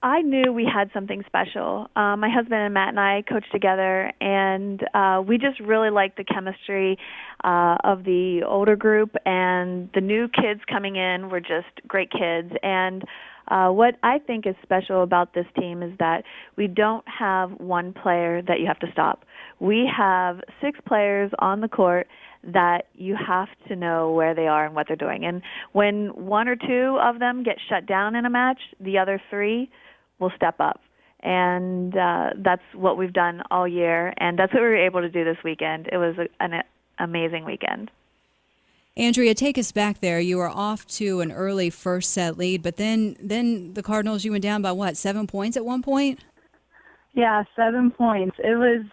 I knew we had something special. My husband and Matt and I coached together, and we just really liked the chemistry of the older group, and the new kids coming in were just great kids. And what I think is special about this team is that we don't have one player that you have to stop. We have 6 players on the court that you have to know where they are and what they're doing. And when 1 or 2 of them get shut down in a match, the other 3 will step up. And that's what we've done all year, and that's what we were able to do this weekend. It was an amazing weekend. Andrea, take us back there. You were off to an early first set lead, but then the Cardinals, you went down by 7 points at one point? Yeah, 7 points. It was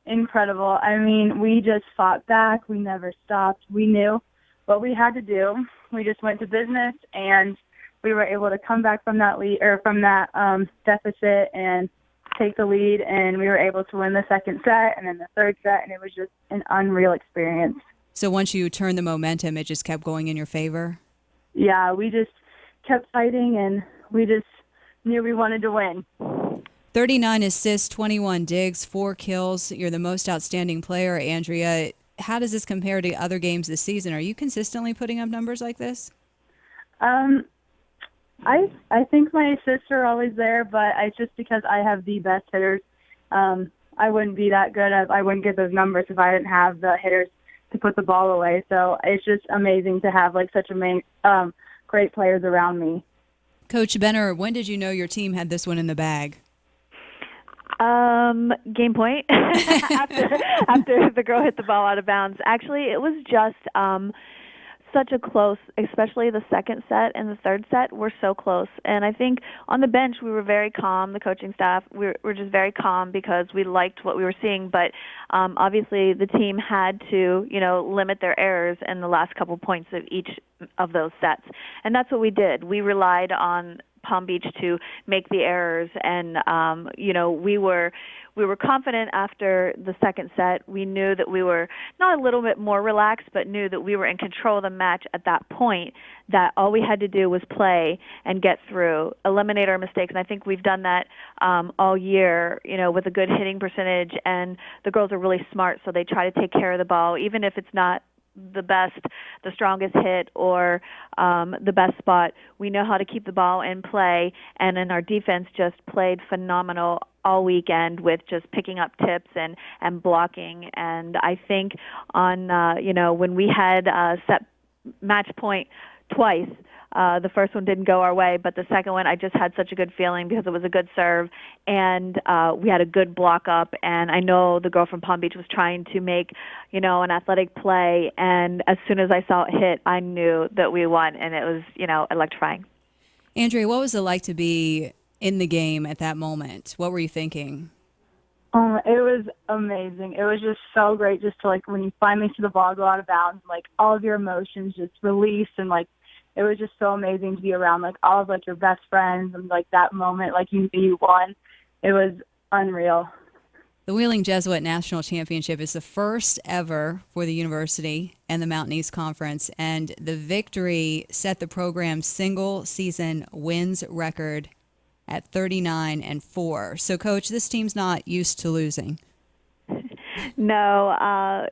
incredible. I mean, we just fought back. We never stopped. We knew what we had to do. We just went to business, and we were able to come back from that lead or from that deficit and take the lead, and we were able to win the second set and then the third set, and it was just an unreal experience. So once you turned the momentum, it just kept going in your favor? Yeah, we just kept fighting, and we just knew we wanted to win. 39 assists, 21 digs, 4 kills. You're the most outstanding player, Andrea. How does this compare to other games this season? Are you consistently putting up numbers like this? I think my assists are always there, but it's just because I have the best hitters. I wouldn't be that good. I wouldn't get those numbers if I didn't have the hitters to put the ball away. So it's just amazing to have like such great players around me. Coach Benner, when did you know your team had this one in the bag? Game point after the girl hit the ball out of bounds. Actually, it was just such a close, especially the second set and the third set were so close. And I think on the bench we were very calm, the coaching staff, we were just very calm because we liked what we were seeing. But obviously the team had to, limit their errors in the last couple points of each of those sets. And that's what we did. We relied on Palm Beach to make the errors, and we were confident after the second set. We knew that we were not a little bit more relaxed, but knew that we were in control of the match at that point, that all we had to do was play and get through, eliminate our mistakes. And I think we've done that all year, with a good hitting percentage, and the girls are really smart, so they try to take care of the ball, even if it's not the strongest hit or the best spot. We know how to keep the ball in play, and then our defense just played phenomenal all weekend with just picking up tips and blocking. And I think on when we had set match point twice, the first one didn't go our way, but the second one I just had such a good feeling because it was a good serve, and we had a good block up, and I know the girl from Palm Beach was trying to make, an athletic play, and as soon as I saw it hit, I knew that we won, and it was, electrifying. Andrea, what was it like to be in the game at that moment? What were you thinking? It was amazing. It was just so great just to, when you finally see the ball go out of bounds, all of your emotions just release, and, it was just so amazing to be around, all of, your best friends, and, that moment, you knew you won. It was unreal. The Wheeling Jesuit National Championship is the first ever for the university and the Mountain East Conference, and the victory set the program's single-season wins record at 39-4. So, Coach, this team's not used to losing. No,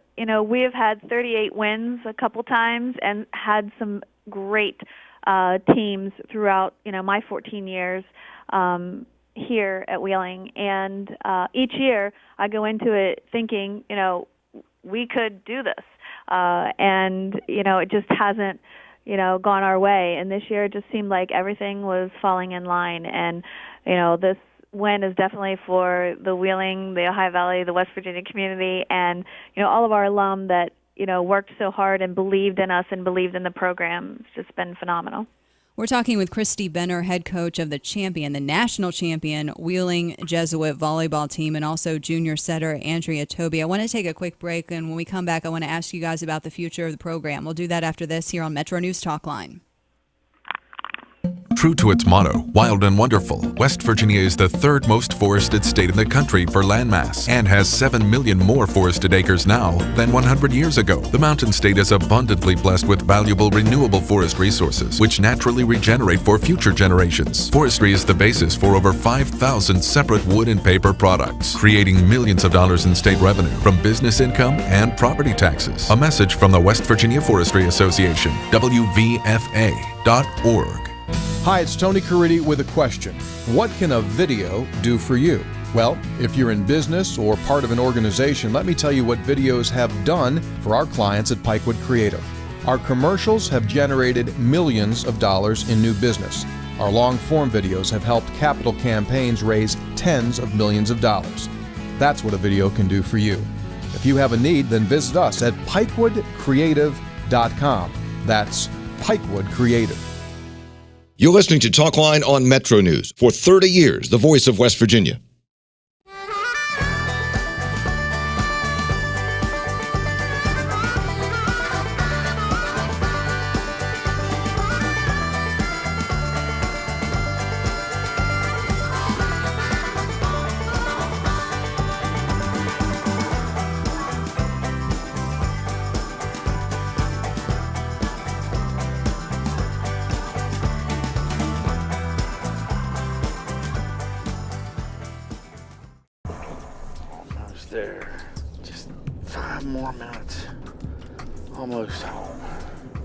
we have had 38 wins a couple times and had some great teams throughout, my 14 years here at Wheeling. And each year I go into it thinking, we could do this. And, it just hasn't, gone our way. And this year it just seemed like everything was falling in line. And, this win is definitely for the Wheeling, the Ohio Valley, the West Virginia community, and, all of our alum that, worked so hard and believed in us and believed in the program. It's just been phenomenal. We're talking with Christy Benner, head coach of the national champion Wheeling Jesuit volleyball team, and also junior setter Andrea Toby. I want to take a quick break, and when we come back, I want to ask you guys about the future of the program. We'll do that after this here on Metro News Talkline. True to its motto, wild and wonderful, West Virginia is the third most forested state in the country for landmass and has 7 million more forested acres now than 100 years ago. The mountain state is abundantly blessed with valuable renewable forest resources, which naturally regenerate for future generations. Forestry is the basis for over 5,000 separate wood and paper products, creating millions of dollars in state revenue from business income and property taxes. A message from the West Virginia Forestry Association, WVFA.org. Hi, it's Tony Caridi with a question. What can a video do for you? Well, if you're in business or part of an organization, let me tell you what videos have done for our clients at Pikewood Creative. Our commercials have generated millions of dollars in new business. Our long-form videos have helped capital campaigns raise tens of millions of dollars. That's what a video can do for you. If you have a need, then visit us at pikewoodcreative.com. That's Pikewood Creative. You're listening to Talkline on Metro News. For 30 years, the voice of West Virginia. Almost there. Just 5 more minutes. Almost home.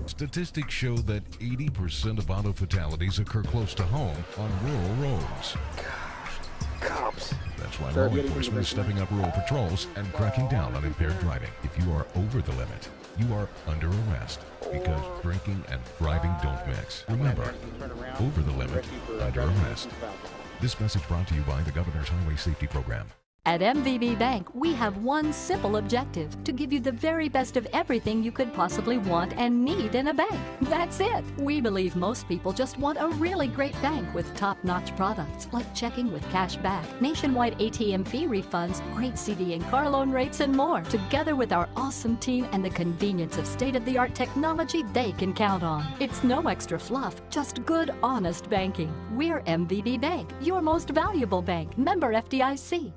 Statistics show that 80% of auto fatalities occur close to home on rural roads. Cops. That's why law enforcement is stepping up rural patrols and cracking down on impaired driving. If you are over the limit, you are under arrest because drinking and driving don't mix. Remember, over the limit, under arrest. This message brought to you by the Governor's Highway Safety Program. At MVB Bank, we have one simple objective: to give you the very best of everything you could possibly want and need in a bank. That's it. We believe most people just want a really great bank with top-notch products like checking with cash back, nationwide ATM fee refunds, great CD and car loan rates, and more. Together with our awesome team and the convenience of state-of-the-art technology they can count on. It's no extra fluff, just good, honest banking. We're MVB Bank, your most valuable bank. Member FDIC.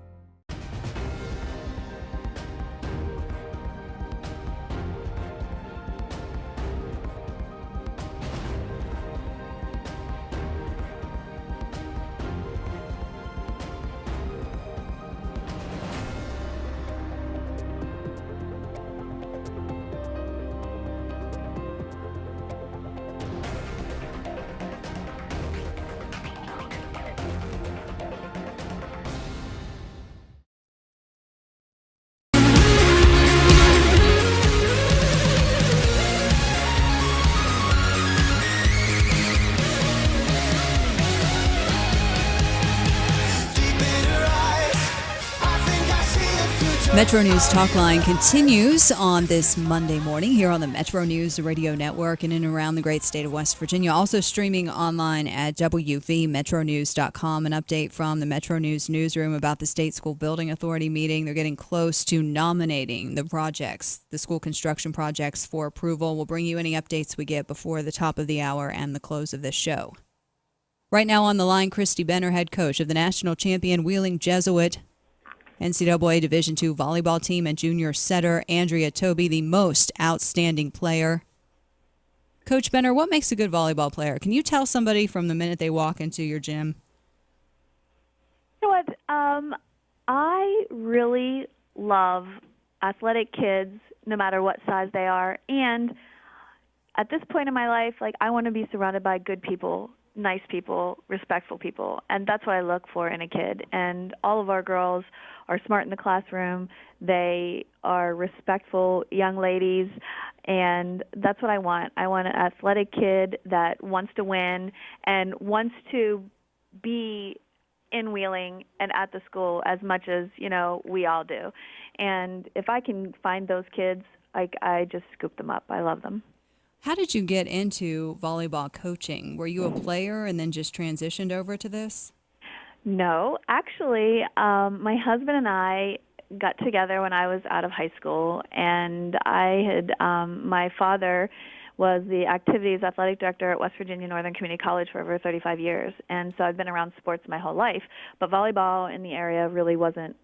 MetroNews Talkline continues on this Monday morning here on the MetroNews Radio Network and in and around the great state of West Virginia. Also streaming online at wvmetronews.com. An update from the MetroNews newsroom about the State School Building Authority meeting. They're getting close to nominating the projects, the school construction projects, for approval. We'll bring you any updates we get before the top of the hour and the close of this show. Right now on the line, Christy Benner, head coach of the national champion Wheeling Jesuit NCAA Division II volleyball team, and junior setter Andrea Toby, the most outstanding player. Coach Benner, what makes a good volleyball player? Can you tell somebody from the minute they walk into your gym? You know what? I really love athletic kids, no matter what size they are. And at this point in my life, I want to be surrounded by good people, nice people, respectful people. And that's what I look for in a kid. And all of our girls are smart in the classroom. They are respectful young ladies, and that's what I want. I want an athletic kid that wants to win and wants to be in Wheeling and at the school as much as, we all do. And if I can find those kids, I just scoop them up. I love them. How did you get into volleyball coaching? Were you a player and then just transitioned over to this? No, actually, my husband and I got together when I was out of high school, and my father was the activities athletic director at West Virginia Northern Community College for over 35 years, and so I've been around sports my whole life, but volleyball in the area really wasn't,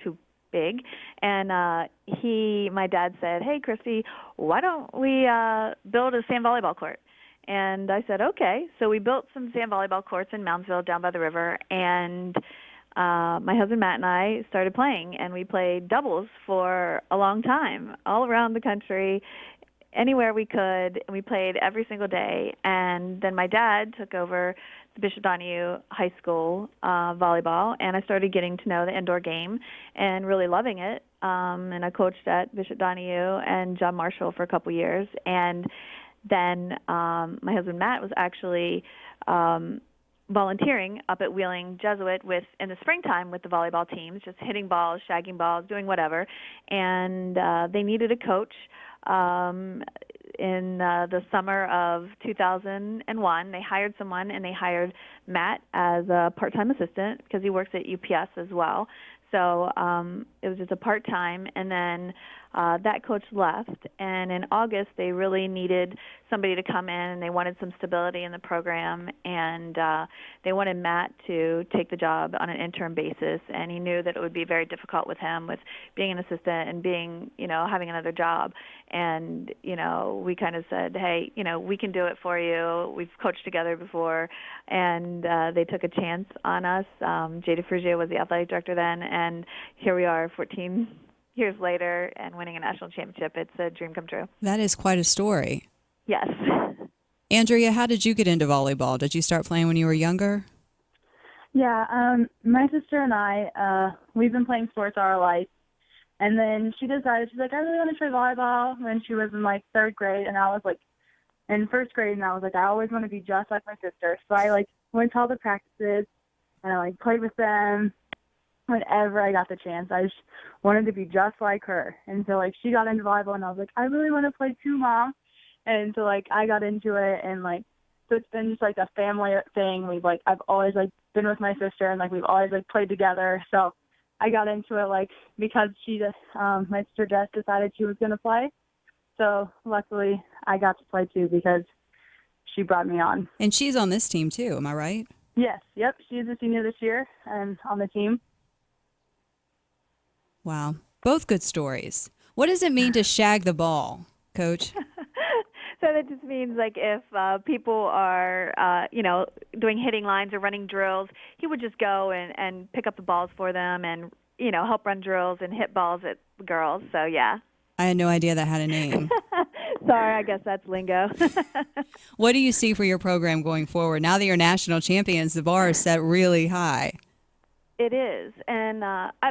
too big. And my dad said, "Hey, Christy, why don't we build a sand volleyball court?" And I said, okay. So we built some sand volleyball courts in Moundsville down by the river, and my husband Matt and I started playing, and we played doubles for a long time, all around the country, anywhere we could, and we played every single day. And then my dad took over the Bishop Donahue High School volleyball, and I started getting to know the indoor game and really loving it. And I coached at Bishop Donahue and John Marshall for a couple years, and then my husband Matt was actually volunteering up at Wheeling Jesuit in the springtime with the volleyball teams, just hitting balls, shagging balls, doing whatever. And they needed a coach in the summer of 2001. They hired someone, and they hired Matt as a part-time assistant because he works at UPS as well. So it was just a part-time. And then That coach left, and in August they really needed somebody to come in, and they wanted some stability in the program, and they wanted Matt to take the job on an interim basis, and he knew that it would be very difficult with him with being an assistant and being, having another job. And, we kind of said, hey, we can do it for you. We've coached together before, and they took a chance on us. Jay DeFrugio was the athletic director then, and here we are 14 years later and winning a national championship. It's a dream come true. That is quite a story. Yes. Andrea, how did you get into volleyball? Did you start playing when you were younger? Yeah, my sister and I, we've been playing sports all our life. And then she decided, she's like, I really want to try volleyball when she was in, third grade. And I was, in first grade, and I was like, I always want to be just like my sister. So I, went to all the practices, and I, played with them whenever I got the chance. I just wanted to be just like her. And so, she got into volleyball, and I was like, I really want to play too, Mom. And so, I got into it, and, so it's been just, a family thing. I've always, been with my sister, and, we've always, played together. So I got into it, because my sister Jess decided she was going to play. So luckily I got to play too because she brought me on. And she's on this team too, am I right? Yes, yep. She's a senior this year and on the team. Wow. Both good stories. What does it mean to shag the ball, Coach? So that just means if people are, doing hitting lines or running drills, he would just go and pick up the balls for them and, help run drills and hit balls at girls. So, yeah. I had no idea that had a name. Sorry, I guess that's lingo. What do you see for your program going forward? Now that you're national champions, the bar is set really high. It is, and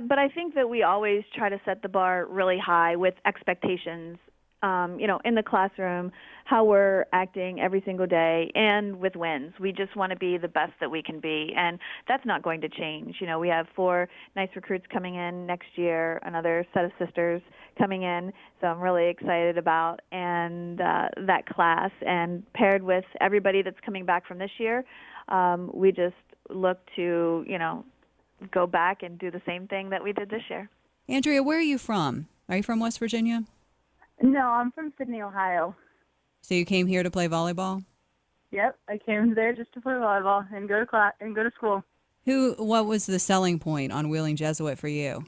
but I think that we always try to set the bar really high with expectations. In the classroom, how we're acting every single day, and with wins. We just want to be the best that we can be, and that's not going to change. We have 4 nice recruits coming in next year, another set of sisters coming in, so I'm really excited about and that class. And paired with everybody that's coming back from this year, we just look to, go back and do the same thing that we did this year. Andrea, where are you from? Are you from West Virginia? No, I'm from Sydney, Ohio. So you came here to play volleyball? Yep, I came there just to play volleyball and go to class and go to school. What was the selling point on Wheeling Jesuit for you?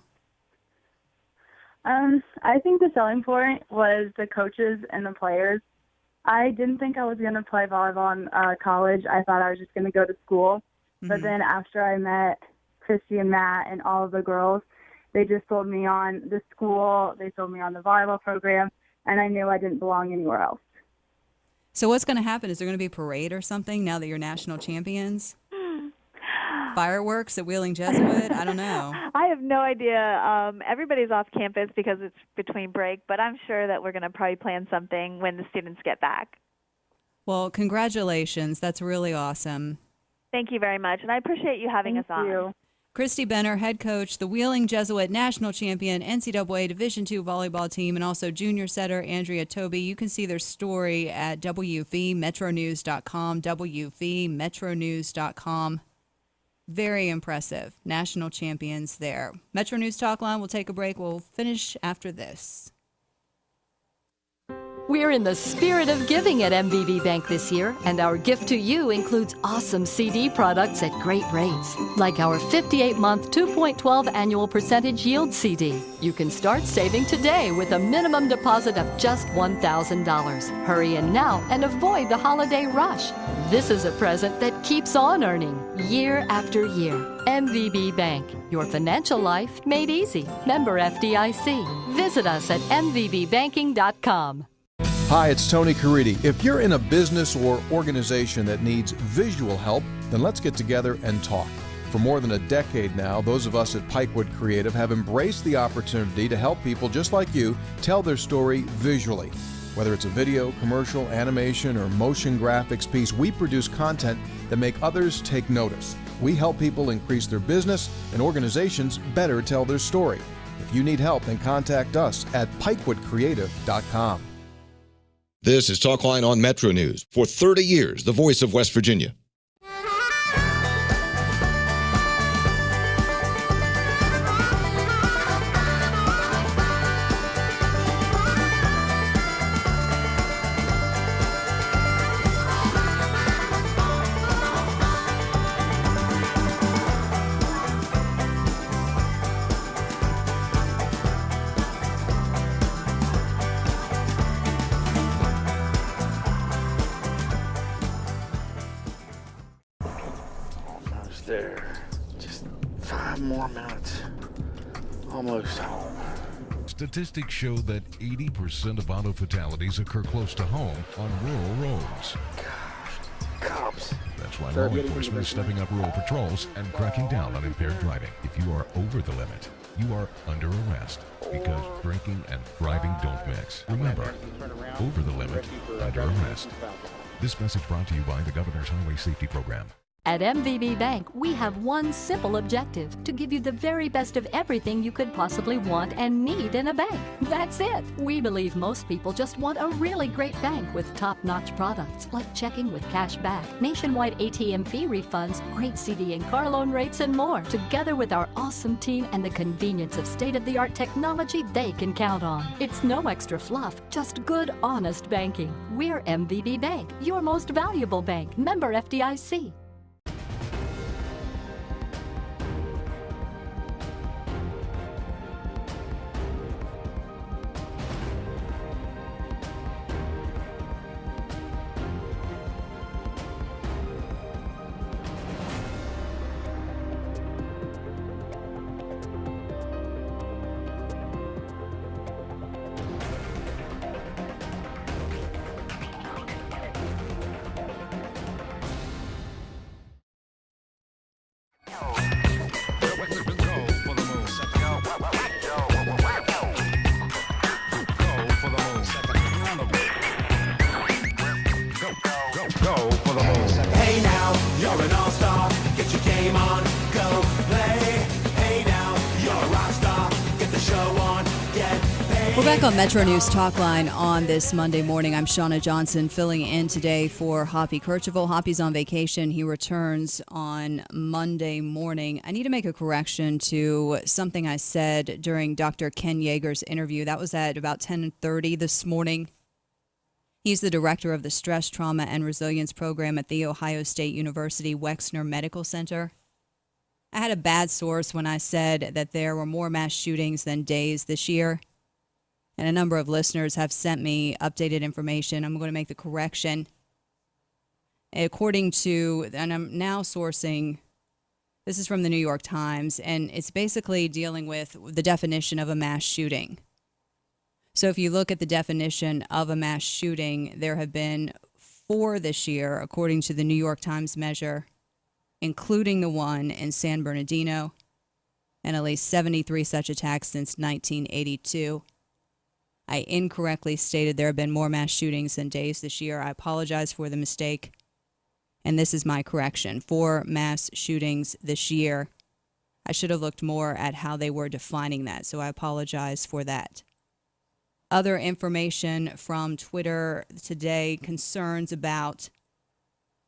I think the selling point was the coaches and the players. I didn't think I was going to play volleyball in college. I thought I was just going to go to school. Mm-hmm. But then after I met Christy and Matt and all of the girls, they just sold me on the school, they sold me on the volleyball program, and I knew I didn't belong anywhere else. So what's going to happen? Is there going to be a parade or something now that you're national champions? Fireworks at Wheeling Jesuit? I don't know. I have no idea. Everybody's off campus because it's between break, but I'm sure that we're going to probably plan something when the students get back. Well, congratulations. That's really awesome. Thank you very much, and I appreciate you having us on. Thank you. Christy Benner, head coach, the Wheeling Jesuit national champion, NCAA Division II volleyball team, and also junior setter Andrea Toby. You can see their story at WVMetroNews.com, WVMetroNews.com. Very impressive. National champions there. Metro News Talkline will take a break. We'll finish after this. We're in the spirit of giving at MVB Bank this year, and our gift to you includes awesome CD products at great rates, like our 58-month 2.12 annual percentage yield CD. You can start saving today with a minimum deposit of just $1,000. Hurry in now and avoid the holiday rush. This is a present that keeps on earning year after year. MVB Bank, your financial life made easy. Member FDIC. Visit us at mvbbanking.com. Hi, it's Tony Caridi. If you're in a business or organization that needs visual help, then let's get together and talk. For more than a decade now, those of us at Pikewood Creative have embraced the opportunity to help people just like you tell their story visually. Whether it's a video, commercial, animation, or motion graphics piece, we produce content that make others take notice. We help people increase their business and organizations better tell their story. If you need help, then contact us at pikewoodcreative.com. This is Talkline on Metro News. For 30 years, the voice of West Virginia. Almost home. Statistics show that 80% of auto fatalities occur close to home on rural roads. Cops. That's why law enforcement is stepping up rural patrols and cracking down on impaired driving. If you are over the limit, you are under arrest because drinking and driving don't mix. Remember, over the limit, under arrest. This message brought to you by the Governor's Highway Safety Program. At MVB Bank, we have one simple objective: to give you the very best of everything you could possibly want and need in a bank. That's it. We believe most people just want a really great bank with top-notch products like checking with cash back, nationwide ATM fee refunds, great CD and car loan rates, and more. Together with our awesome team and the convenience of state-of-the-art technology they can count on. It's no extra fluff, just good, honest banking. We're MVB Bank, your most valuable bank. Member FDIC. Hey now, you're an all-star. Get your game on, go play. Hey now, you're a rock star. Get the show on, get paid. We're back on Metro News Talkline on this Monday morning. I'm Shauna Johnson filling in today for Hoppy Kercheval. Hoppy's on vacation. He returns on Monday morning. I need to make a correction to something I said during Dr. Ken Yeager's interview. That was at about 10:30 this morning. He's the director of the Stress, Trauma, and Resilience Program at The Ohio State University Wexner Medical Center. I had a bad source when I said that there were more mass shootings than days this year. And a number of listeners have sent me updated information. I'm going to make the correction. According to, and I'm now sourcing, this is from the New York Times, and it's basically dealing with the definition of a mass shooting. So if you look at the definition of a mass shooting, there have been 4 this year, according to the New York Times measure, including the one in San Bernardino, and at least 73 such attacks since 1982. I incorrectly stated there have been more mass shootings than days this year. I apologize for the mistake. And this is my correction. 4 mass shootings this year. I should have looked more at how they were defining that, so I apologize for that. Other information from Twitter today, concerns about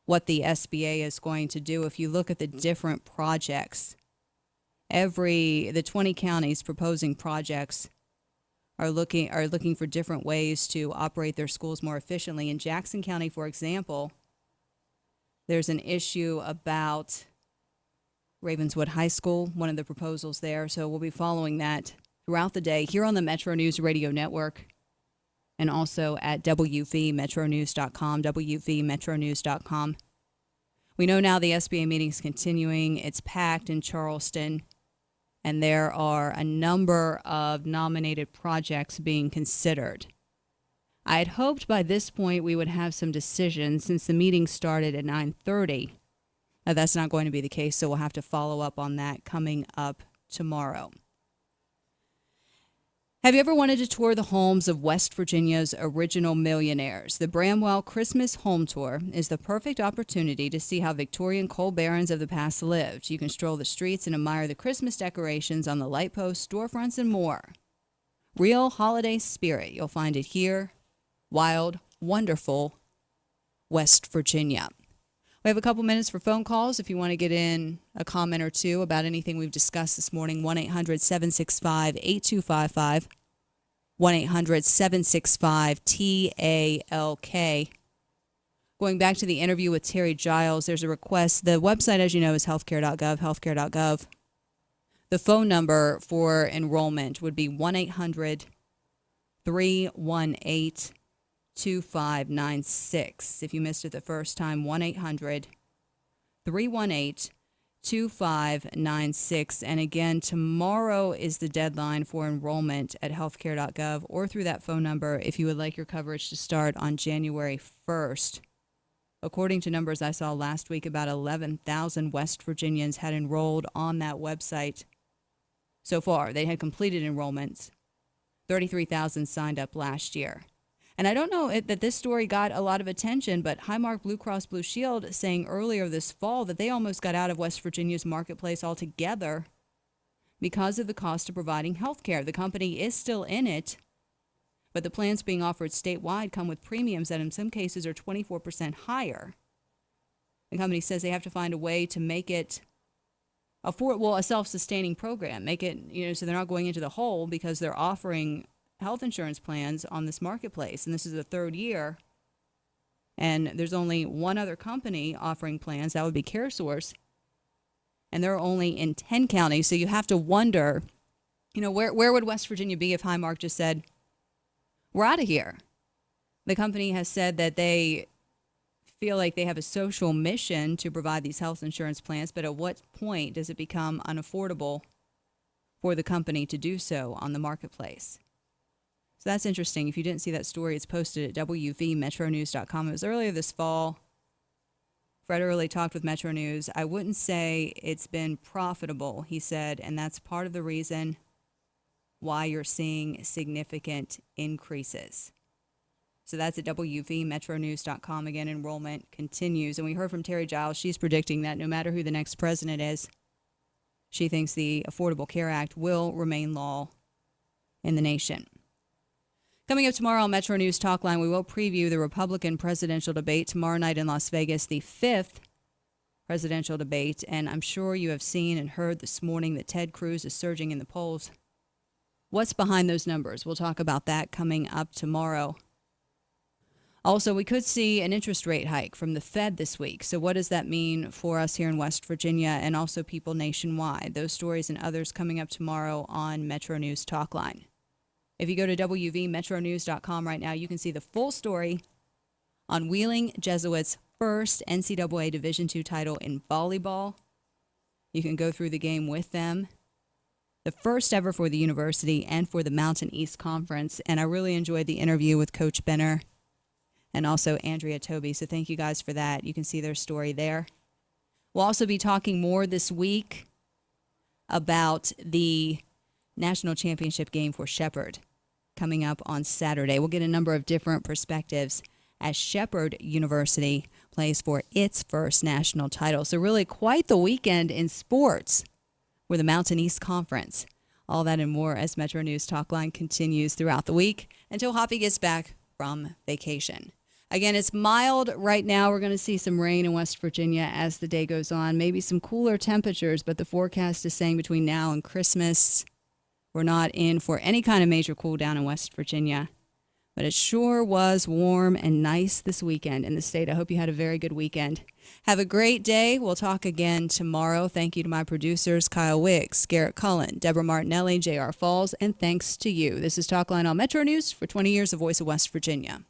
what the SBA is going to do. If you look at the different projects, the 20 counties proposing projects are looking for different ways to operate their schools more efficiently. In Jackson County, for example, there's an issue about Ravenswood High School, one of the proposals there. So we'll be following that throughout the day here on the Metro News Radio Network and also at WVMetroNews.com, WVMetroNews.com. We know now the SBA meeting is continuing. It's packed in Charleston, and there are a number of nominated projects being considered. I had hoped by this point we would have some decisions since the meeting started at 9:30. Now, that's not going to be the case, so we'll have to follow up on that coming up tomorrow. Have you ever wanted to tour the homes of West Virginia's original millionaires? The Bramwell Christmas Home Tour is the perfect opportunity to see how Victorian coal barons of the past lived. You can stroll the streets and admire the Christmas decorations on the light posts, storefronts, and more. Real holiday spirit. You'll find it here. Wild, wonderful West Virginia. We have a couple minutes for phone calls if you want to get in a comment or two about anything we've discussed this morning. 1-800-765-8255. 1-800-765-TALK. Going back to the interview with Terry Giles, there's a request. The website, as you know, is healthcare.gov, healthcare.gov. The phone number for enrollment would be 1-800-318-2596. If you missed it the first time, 1-800-318-2596. 2596. And again, tomorrow is the deadline for enrollment at healthcare.gov or through that phone number if you would like your coverage to start on January 1st. According to numbers I saw last week, about 11,000 West Virginians had enrolled on that website so far. They had completed enrollments. 33,000 signed up last year. And I don't know that this story got a lot of attention, but Highmark Blue Cross Blue Shield saying earlier this fall that they almost got out of West Virginia's marketplace altogether because of the cost of providing health care. The company is still in it, but the plans being offered statewide come with premiums that in some cases are 24% higher. The company says they have to find a way to make it a self-sustaining program, make it, so they're not going into the hole because they're offering health insurance plans on this marketplace. And this is the third year. And there's only one other company offering plans. That would be CareSource. And they're only in 10 counties. So you have to wonder, where would West Virginia be if Highmark just said, we're out of here? The company has said that they feel like they have a social mission to provide these health insurance plans, but at what point does it become unaffordable for the company to do so on the marketplace? So that's interesting. If you didn't see that story, it's posted at wvmetronews.com. It was earlier this fall. Fred Early talked with Metro News. I wouldn't say it's been profitable, he said, and that's part of the reason why you're seeing significant increases. So that's at wvmetronews.com. Again, enrollment continues. And we heard from Terry Giles. She's predicting that no matter who the next president is, she thinks the Affordable Care Act will remain law in the nation. Coming up tomorrow on Metro News Talkline, we will preview the Republican presidential debate tomorrow night in Las Vegas, the 5th presidential debate. And I'm sure you have seen and heard this morning that Ted Cruz is surging in the polls. What's behind those numbers? We'll talk about that coming up tomorrow. Also, we could see an interest rate hike from the Fed this week. So what does that mean for us here in West Virginia and also people nationwide? Those stories and others coming up tomorrow on Metro News Talkline. If you go to wvmetronews.com right now, you can see the full story on Wheeling Jesuits' first NCAA Division II title in volleyball. You can go through the game with them. The first ever for the university and for the Mountain East Conference. And I really enjoyed the interview with Coach Benner and also Andrea Toby. So thank you guys for that. You can see their story there. We'll also be talking more this week about the national championship game for Shepherd coming up on Saturday. We'll get a number of different perspectives as Shepherd University plays for its first national title. So really quite the weekend in sports for the Mountain East Conference. All that and more as Metro News Talkline continues throughout the week until Hoppy gets back from vacation. Again, it's mild right now. We're going to see some rain in West Virginia as the day goes on. Maybe some cooler temperatures, but the forecast is saying between now and Christmas, we're not in for any kind of major cool down in West Virginia. But it sure was warm and nice this weekend in the state. I hope you had a very good weekend. Have a great day. We'll talk again tomorrow. Thank you to my producers, Kyle Wicks, Garrett Cullen, Deborah Martinelli, J.R. Falls, and thanks to you. This is Talkline on Metro News for 20 years, the voice of West Virginia.